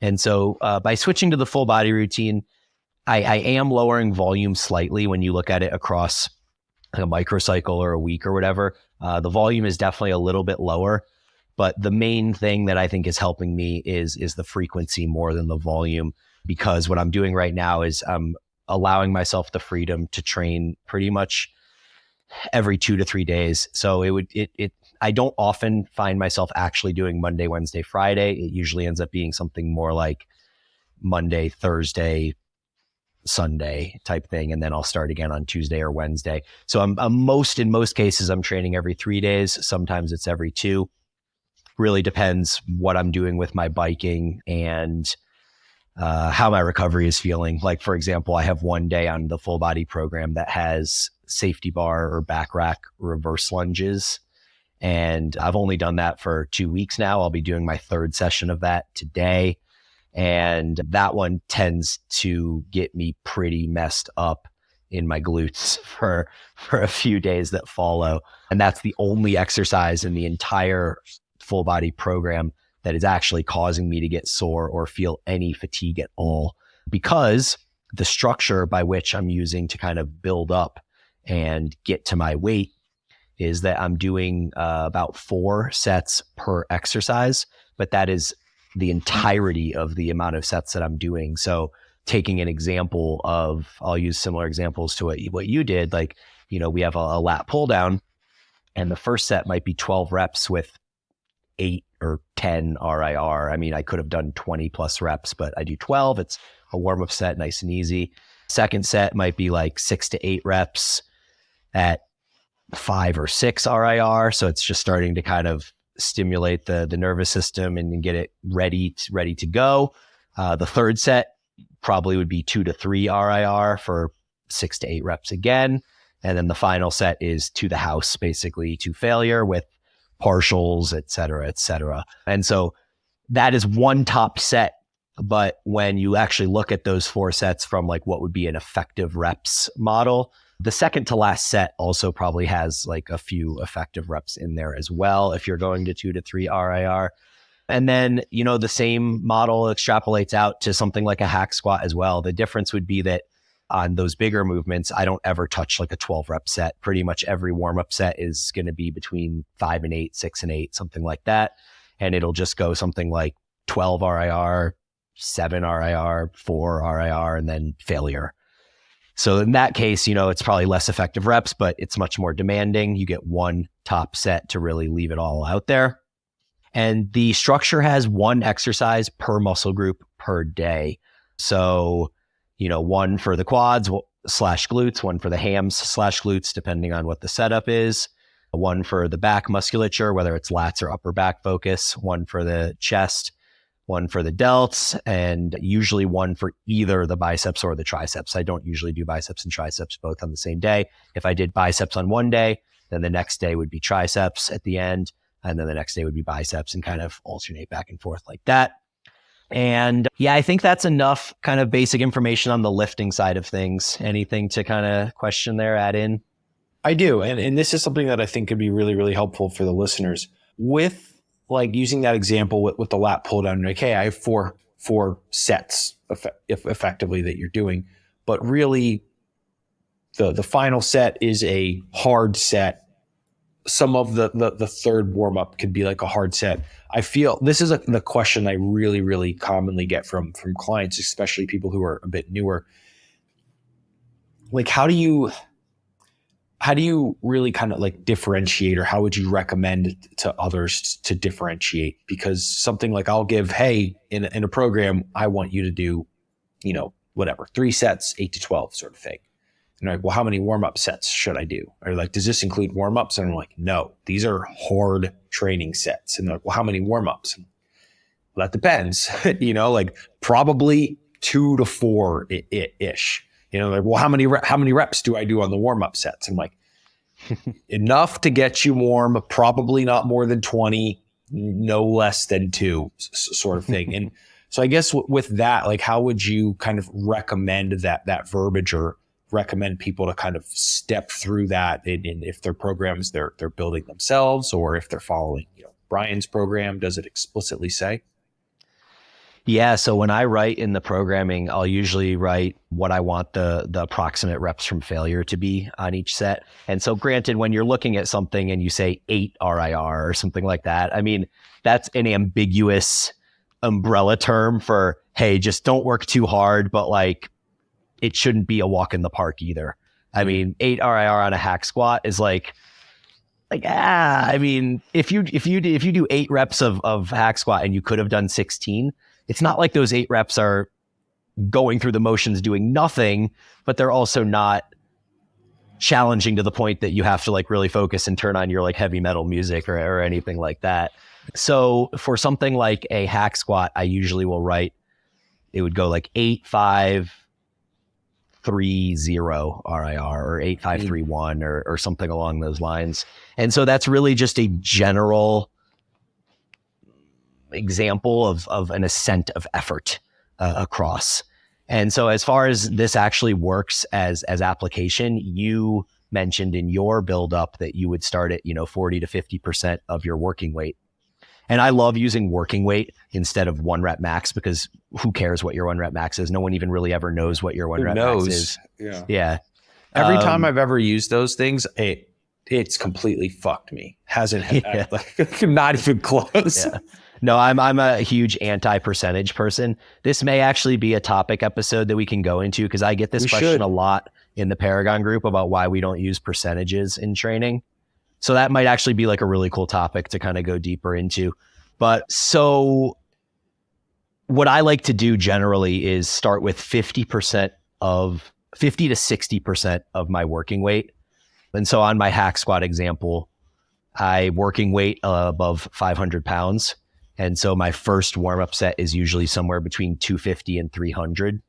And so by switching to the full body routine, I am lowering volume slightly when you look at it across a microcycle or a week or whatever. The volume is definitely a little bit lower. But the main thing that I think is helping me is the frequency more than the volume, because what I'm doing right now is I'm allowing myself the freedom to train pretty much every 2 to 3 days. So I don't often find myself actually doing Monday, Wednesday, Friday. It usually ends up being something more like Monday, Thursday, Sunday type thing. And then I'll start again on Tuesday or Wednesday. So in most cases, I'm training every 3 days. Sometimes it's every 2. Really depends what I'm doing with my biking and how my recovery is feeling. Like, for example, I have one day on the full body program that has safety bar or back rack reverse lunges. And I've only done that for 2 weeks now. I'll be doing my 3rd session of that today. And that one tends to get me pretty messed up in my glutes for a few days that follow. And that's the only exercise in the entire full body program that is actually causing me to get sore or feel any fatigue at all, because the structure by which I'm using to kind of build up and get to my weight is that I'm doing about 4 sets per exercise, but that is the entirety of the amount of sets that I'm doing. So taking an example of, I'll use similar examples to what you did. Like, we have a lat pull down, and the first set might be 12 reps with 8 or 10 RIR. I mean, I could have done 20 plus reps, but I do 12. It's a warm-up set, nice and easy. Second set might be like 6 to 8 reps at 5 or 6 RIR. So it's just starting to kind of stimulate the nervous system and get it ready to go. The third set probably would be 2 to 3 RIR for 6 to 8 reps again. And then the final set is to the house, basically to failure with partials, et cetera, et cetera. And so that is one top set. But when you actually look at those 4 sets from like what would be an effective reps model, the second to last set also probably has like a few effective reps in there as well, if you're going to 2 to 3 RIR. And then, the same model extrapolates out to something like a hack squat as well. The difference would be that on those bigger movements, I don't ever touch like a 12 rep set. Pretty much every warm up set is going to be between 5 and 8, 6 and 8, something like that. And it'll just go something like 12 RIR, 7 RIR, 4 RIR, and then failure. So in that case, it's probably less effective reps, but it's much more demanding. You get one top set to really leave it all out there. And the structure has 1 exercise per muscle group per day. So, 1 for the quads, slash glutes, one for the hams slash glutes, depending on what the setup is, one for the back musculature, whether it's lats or upper back focus, one for the chest, one for the delts, and usually one for either the biceps or the triceps. I don't usually do biceps and triceps both on the same day. If I did biceps on one day, then the next day would be triceps at the end, and then the next day would be biceps, and kind of alternate back and forth like that. And yeah, I think that's enough kind of basic information on the lifting side of things. Anything to kind of question there, add in? I do. And this is something that I think could be really, really helpful for the listeners. With like using that example with the lat pull down, like, hey, I have four sets effectively that you're doing, but really the final set is a hard set. Some of the third warm up could be like a hard set. I feel this is the question I really, really commonly get from clients, especially people who are a bit newer. Like, how do you really kind of like differentiate, or how would you recommend to others to differentiate? Because something like I'll give, hey, in a program, I want you to do, whatever, 3 sets, 8 to 12 sort of thing. And they're like, well, how many warm-up sets should I do? Or like, does this include warm-ups? And I'm like, no, these are hard training sets. And they're like, well, how many warm-ups? Well, that depends, like probably 2 to 4 ish. Like, well, how many reps do I do on the warm-up sets? I'm like, enough to get you warm, probably not more than 20, no less than 2 sort of thing. And so I guess with that, like, how would you kind of recommend that verbiage, or recommend people to kind of step through that in if their programs they're building themselves, or if they're following, Bryan's program? Does it explicitly say? Yeah. So when I write in the programming, I'll usually write what I want the approximate reps from failure to be on each set. And so granted, when you're looking at something and you say 8 RIR or something like that, I mean, that's an ambiguous umbrella term for, hey, just don't work too hard, but like, it shouldn't be a walk in the park either. I mean, 8 RIR on a hack squat is I mean, if you do 8 reps of hack squat and you could have done 16, it's not like those 8 reps are going through the motions doing nothing, but they're also not challenging to the point that you have to like really focus and turn on your like heavy metal music or anything like that. So for something like a hack squat, I usually will write, it would go like 8, 5, 3, 0 RIR, or 8, 5, 3, 1, or something along those lines. And so that's really just a general example of an ascent of effort across. And so as far as this actually works as application, you mentioned in your build up that you would start at 40 to 50% of your working weight. And I love using working weight instead of 1 rep max, because who cares what your 1 rep max is? No one even really ever knows what your 1 rep max is. Yeah. Every time I've ever used those things, it's completely fucked me. Hasn't not even close. Yeah. No, I'm a huge anti-percentage person. This may actually be a topic episode that we can go into, because I get this question a lot in the Paragon group about why we don't use percentages in training. So that might actually be like a really cool topic to kind of go deeper into. But so what I like to do generally is start with 50 to 60% of my working weight. And so on my hack squat example, I working weight above 500 pounds. And so my first warm-up set is usually somewhere between 250 and 300,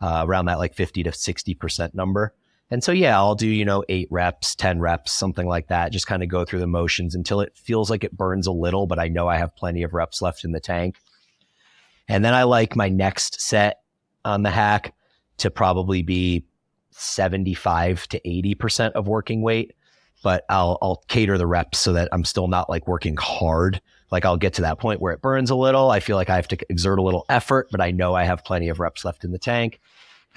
around that like 50 to 60% number. And so, yeah, I'll do, 8 reps, 10 reps, something like that. Just kind of go through the motions until it feels like it burns a little, but I know I have plenty of reps left in the tank. And then I like my next set on the hack to probably be 75 to 80% of working weight, but I'll cater the reps so that I'm still not like working hard. Like I'll get to that point where it burns a little. I feel like I have to exert a little effort, but I know I have plenty of reps left in the tank.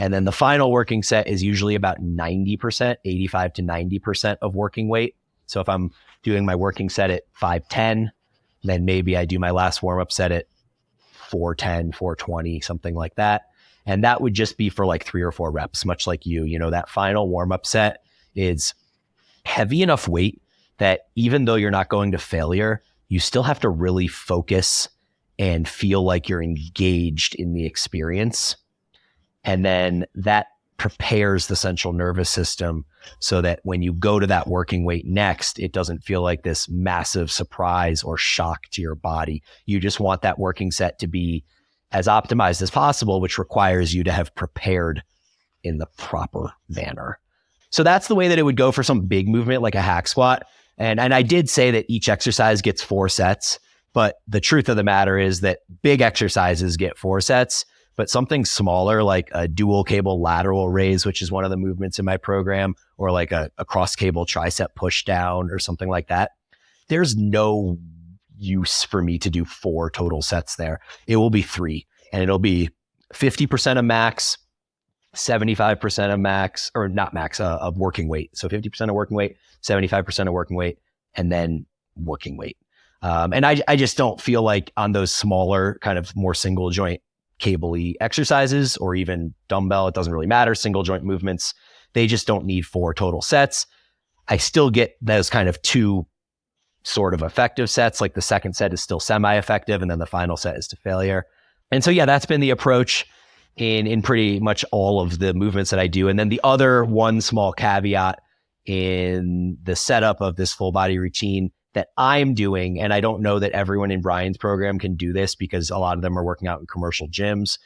And then the final working set is usually about 90%, 85 to 90% of working weight. So if I'm doing my working set at 510, then maybe I do my last warm-up set at 410, 420, something like that. And that would just be for like 3 or 4 reps, much like that final warm-up set is heavy enough weight that even though you're not going to failure, you still have to really focus and feel like you're engaged in the experience. And then that prepares the central nervous system so that when you go to that working weight next, it doesn't feel like this massive surprise or shock to your body. You just want that working set to be as optimized as possible, which requires you to have prepared in the proper manner. So that's the way that it would go for some big movement like a hack squat. And I did say that each exercise gets 4 sets, but the truth of the matter is that big exercises get 4 sets, but something smaller like a dual cable lateral raise, which is one of the movements in my program, or like a cross cable tricep push down or something like that, there's no use for me to do 4 total sets there. It will be 3, and it'll be 50% of max, 75% of max, or not max, of working weight. So 50% of working weight, 75% of working weight, and then working weight. And I just don't feel like on those smaller kind of more single joint cable-y exercises or even dumbbell, it doesn't really matter, single joint movements, they just don't need 4 total sets. I still get those kind of 2 sort of effective sets, like the second set is still semi-effective and then the final set is to failure. And so, yeah, that's been the approach in pretty much all of the movements that I do. And then the other one small caveat in the setup of this full body routine that I'm doing, and I don't know that everyone in Bryan's program can do this because a lot of them are working out in commercial gyms,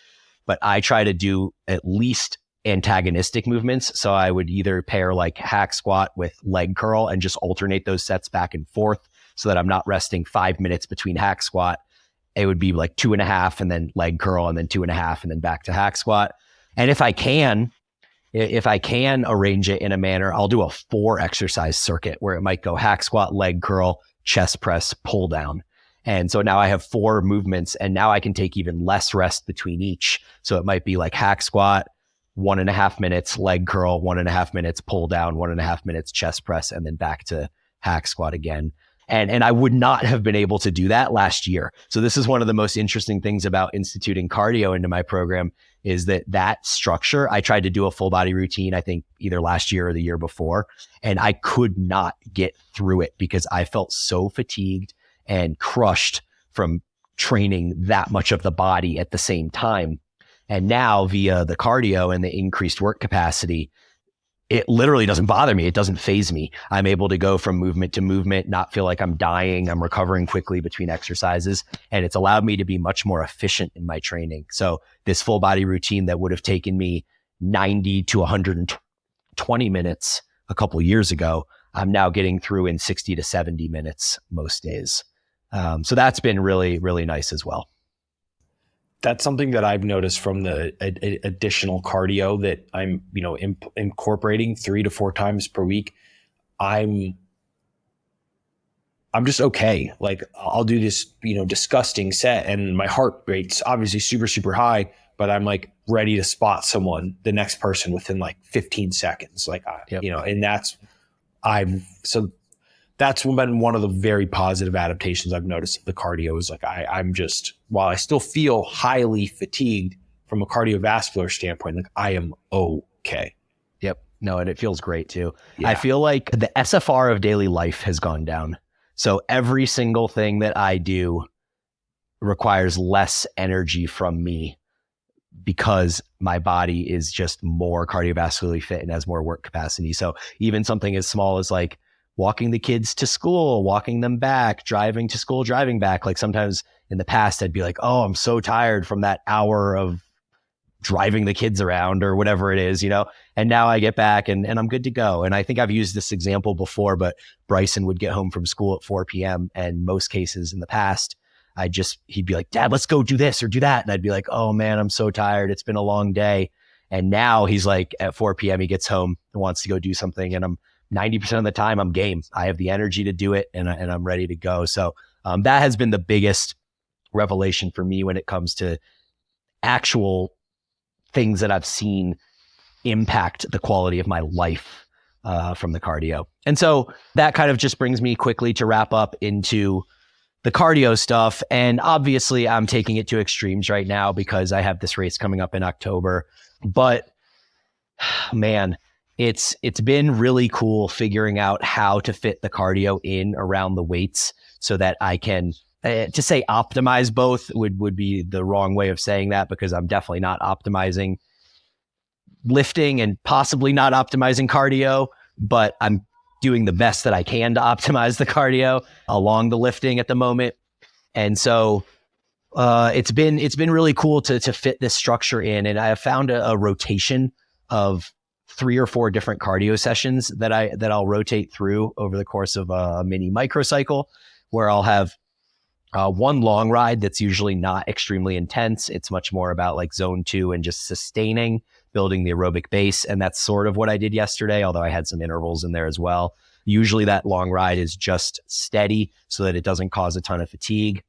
but I try to do at least antagonistic movements. So I would either pair like hack squat with leg curl and just alternate those sets back and forth so that I'm not resting 5 minutes between hack squat. It would be like 2.5 and then leg curl and then 2.5 and then back to hack squat. And if I can arrange it in a manner, I'll do a 4 exercise circuit where it might go hack squat, leg curl, chest press, pull down. And so now I have 4 movements, and now I can take even less rest between each. So it might be like hack squat, 1.5 minutes, leg curl, 1.5 minutes, pull down, 1.5 minutes, chest press, and then back to hack squat again. And I would not have been able to do that last year. So this is one of the most interesting things about instituting cardio into my program is that structure. I tried to do a full body routine, I think either last year or the year before, and I could not get through it because I felt so fatigued and crushed from training that much of the body at the same time. And now via the cardio and the increased work capacity, it literally doesn't bother me. It doesn't faze me. I'm able to go from movement to movement, not feel like I'm dying. I'm recovering quickly between exercises. And it's allowed me to be much more efficient in my training. So this full body routine that would have taken me 90 to 120 minutes a couple of years ago, I'm now getting through in 60 to 70 minutes most days. So that's been really, really nice as well. That's something that I've noticed from the additional cardio that I'm, incorporating 3 to 4 times per week. I'm just okay. Like I'll do this, disgusting set and my heart rate's obviously super, super high, but I'm like ready to spot someone, the next person within like 15 seconds. Like, Yep. And that's been one of the very positive adaptations I've noticed of the cardio is like, I'm just, while I still feel highly fatigued from a cardiovascular standpoint, like I am okay. Yep. No, and it feels great too. Yeah. I feel like the SFR of daily life has gone down. So every single thing that I do requires less energy from me because my body is just more cardiovascularly fit and has more work capacity. So even something as small as like walking the kids to school, walking them back, driving to school, driving back. Like sometimes in the past, I'd be like, oh, I'm so tired from that hour of driving the kids around or whatever it is, and now I get back and I'm good to go. And I think I've used this example before, but Bryson would get home from school at 4 p.m. and most cases in the past, he'd be like, Dad, let's go do this or do that. And I'd be like, oh man, I'm so tired. It's been a long day. And now he's like at 4 p.m. he gets home and wants to go do something. And 90% of the time I'm game. I have the energy to do it and I'm ready to go. So that has been the biggest revelation for me when it comes to actual things that I've seen impact the quality of my life from the cardio. And so that kind of just brings me quickly to wrap up into the cardio stuff. And obviously I'm taking it to extremes right now because I have this race coming up in October. But man, it's been really cool figuring out how to fit the cardio in around the weights so that I can, to say optimize both would be the wrong way of saying that because I'm definitely not optimizing lifting and possibly not optimizing cardio, but I'm doing the best that I can to optimize the cardio along the lifting at the moment. And so it's been really cool to fit this structure in. And I have found a rotation of 3 or 4 different cardio sessions that I'll rotate through over the course of a mini microcycle, where I'll have one long ride that's usually not extremely intense. It's much more about like zone 2 and just sustaining, building the aerobic base. And that's sort of what I did yesterday, although I had some intervals in there as well. Usually that long ride is just steady so that it doesn't cause a ton of fatigue.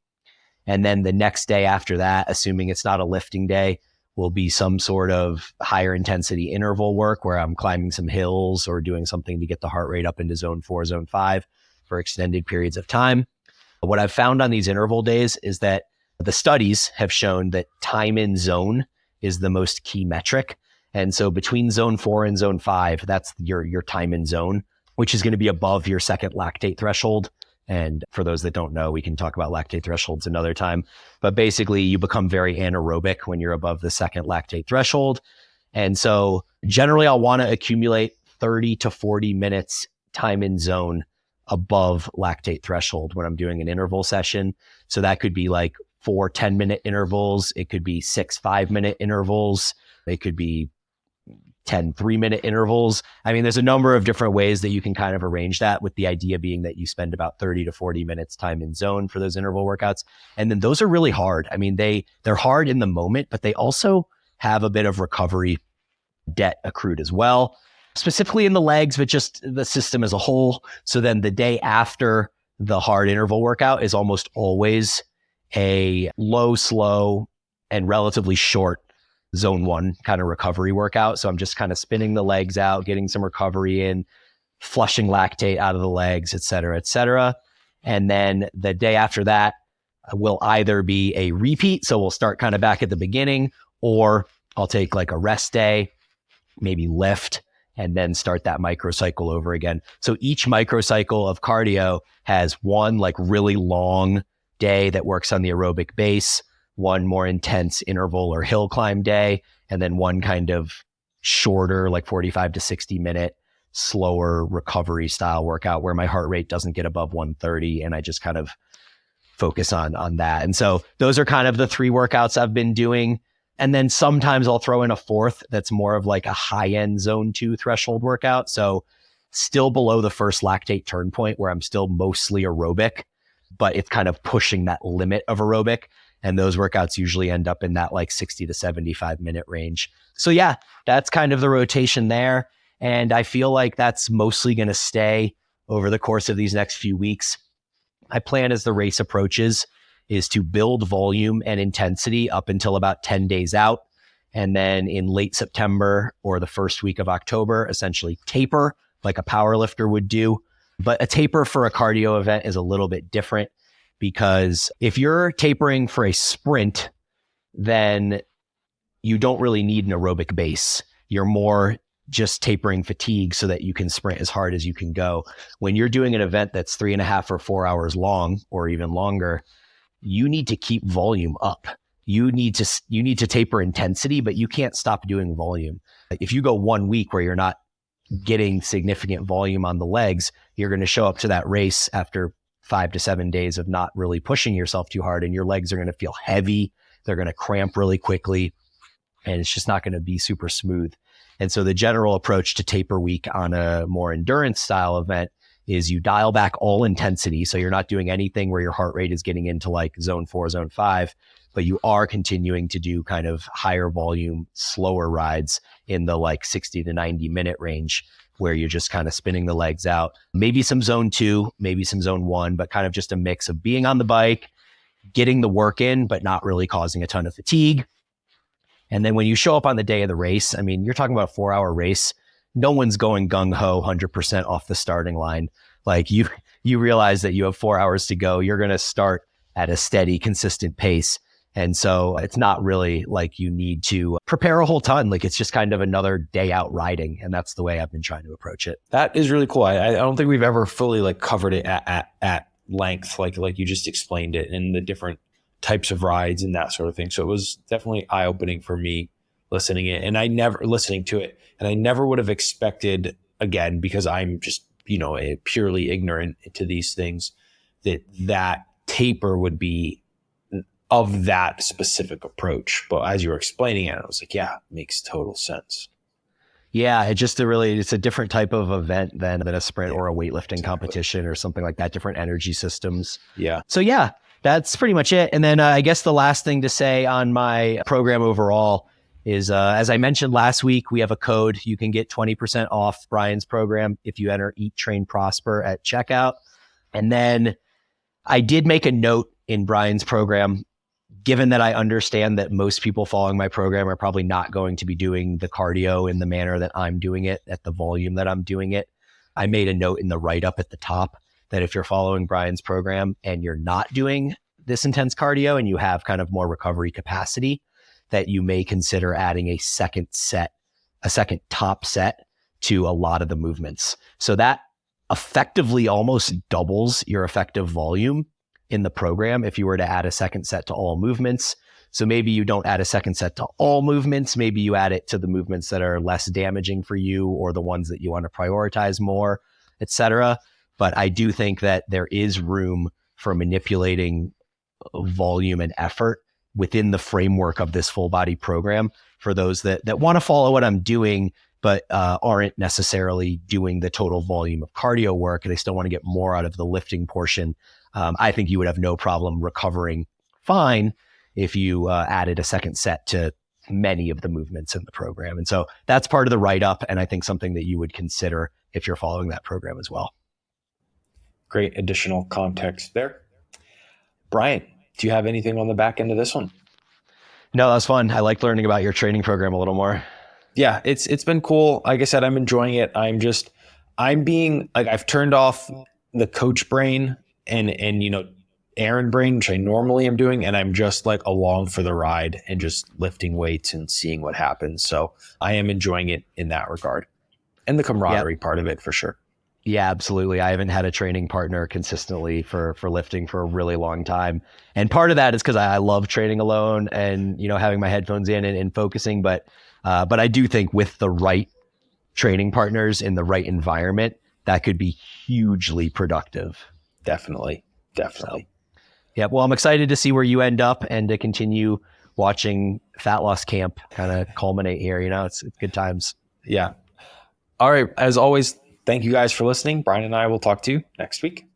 And then the next day after that, assuming it's not a lifting day, will be some sort of higher intensity interval work where I'm climbing some hills or doing something to get the heart rate up into zone 4, zone 5 for extended periods of time. What I've found on these interval days is that the studies have shown that time in zone is the most key metric. And so between zone 4 and zone 5, that's your time in zone, which is going to be above your second lactate threshold. And for those that don't know, we can talk about lactate thresholds another time. But basically, you become very anaerobic when you're above the second lactate threshold. And so generally, I'll want to accumulate 30 to 40 minutes time in zone above lactate threshold when I'm doing an interval session. So that could be like 4 10-minute intervals. It could be 6 5-minute intervals. It could be 10 3-minute intervals. I mean, there's a number of different ways that you can kind of arrange that, with the idea being that you spend about 30 to 40 minutes time in zone for those interval workouts. And then those are really hard. I mean, they're hard in the moment, but they also have a bit of recovery debt accrued as well, specifically in the legs, but just the system as a whole. So then the day after the hard interval workout is almost always a low, slow, and relatively short zone 1 kind of recovery workout. So I'm just kind of spinning the legs out, getting some recovery in, flushing lactate out of the legs, et cetera, et cetera. And then the day after that will either be a repeat. So we'll start kind of back at the beginning, or I'll take like a rest day, maybe lift, and then start that microcycle over again. So each microcycle of cardio has one like really long day that works on the aerobic base, one more intense interval or hill climb day, and then one kind of shorter, like 45 to 60 minute, slower recovery style workout where my heart rate doesn't get above 130 and I just kind of focus on that. And so those are kind of the 3 workouts I've been doing. And then sometimes I'll throw in a 4th that's more of like a high-end zone 2 threshold workout. So still below the first lactate turn point where I'm still mostly aerobic, but it's kind of pushing that limit of aerobic. And those workouts usually end up in that like 60 to 75 minute range. So yeah, that's kind of the rotation there. And I feel like that's mostly going to stay over the course of these next few weeks. My plan as the race approaches is to build volume and intensity up until about 10 days out. And then in late September or the first week of October, essentially taper like a power lifter would do. But a taper for a cardio event is a little bit different, because if you're tapering for a sprint, then you don't really need an aerobic base. You're more just tapering fatigue so that you can sprint as hard as you can go. When you're doing an event that's 3.5 or 4 hours long, or even longer, you need to keep volume up. You need to taper intensity, but you can't stop doing volume. If you go 1 week where you're not getting significant volume on the legs, you're going to show up to that race after 5 to 7 days of not really pushing yourself too hard, and your legs are going to feel heavy. They're going to cramp really quickly, and it's just not going to be super smooth. And so the general approach to taper week on a more endurance style event is you dial back all intensity. So you're not doing anything where your heart rate is getting into like zone 4, zone 5, but you are continuing to do kind of higher volume, slower rides in the like 60 to 90 minute range, where you're just kind of spinning the legs out. Maybe some zone 2, maybe some zone 1, but kind of just a mix of being on the bike, getting the work in, but not really causing a ton of fatigue. And then when you show up on the day of the race, I mean, you're talking about a 4-hour race. No one's going gung-ho 100% off the starting line. Like you realize that you have 4 hours to go. You're going to start at a steady, consistent pace. And so it's not really like you need to prepare a whole ton. Like it's just kind of another day out riding. And that's the way I've been trying to approach it. That is really cool. I don't think we've ever fully like covered it at length, like you just explained it, and the different types of rides and that sort of thing. So it was definitely eye-opening for me listening to it. And I never would have expected, again, because I'm just, purely ignorant to these things, that taper would be of that specific approach. But as you were explaining it, I was like, yeah, makes total sense. Yeah, it's a different type of event than a sprint or a weightlifting competition or something like that, different energy systems. Yeah. So yeah, that's pretty much it. And then I guess the last thing to say on my program overall is, as I mentioned last week, we have a code. You can get 20% off Bryan's program if you enter Eat, Train, Prosper at checkout. And then I did make a note in Bryan's program, given that I understand that most people following my program are probably not going to be doing the cardio in the manner that I'm doing it, at the volume that I'm doing it. I made a note in the write-up at the top that if you're following Bryan's program and you're not doing this intense cardio and you have kind of more recovery capacity, that you may consider adding a second top set to a lot of the movements. So that effectively almost doubles your effective volume in the program if you were to add a second set to all movements. So maybe you don't add a second set to all movements. Maybe you add it to the movements that are less damaging for you or the ones that you want to prioritize more, etc. But I do think that there is room for manipulating volume and effort within the framework of this full body program for those that want to follow what I'm doing, but aren't necessarily doing the total volume of cardio work and they still want to get more out of the lifting portion. I think you would have no problem recovering fine if you added a second set to many of the movements in the program. And so that's part of the write-up, and I think something that you would consider if you're following that program as well. Great additional context there. Bryan, do you have anything on the back end of this one? No, that was fun. I like learning about your training program a little more. Yeah, it's been cool. Like I said, I'm enjoying it. I'm being like, I've turned off the coach brain and Aaron brain, which I normally am doing, and I'm just like along for the ride and just lifting weights and seeing what happens. So I am enjoying it in that regard, and the camaraderie part of it for sure. Yeah, absolutely. I haven't had a training partner consistently for lifting for a really long time. And part of that is because I love training alone and, having my headphones in and focusing. But I do think with the right training partners in the right environment, that could be hugely productive. Definitely. So, yeah. Well, I'm excited to see where you end up and to continue watching Fat Loss Camp kind of culminate here. It's good times. Yeah. All right. As always, thank you guys for listening. Bryan and I will talk to you next week.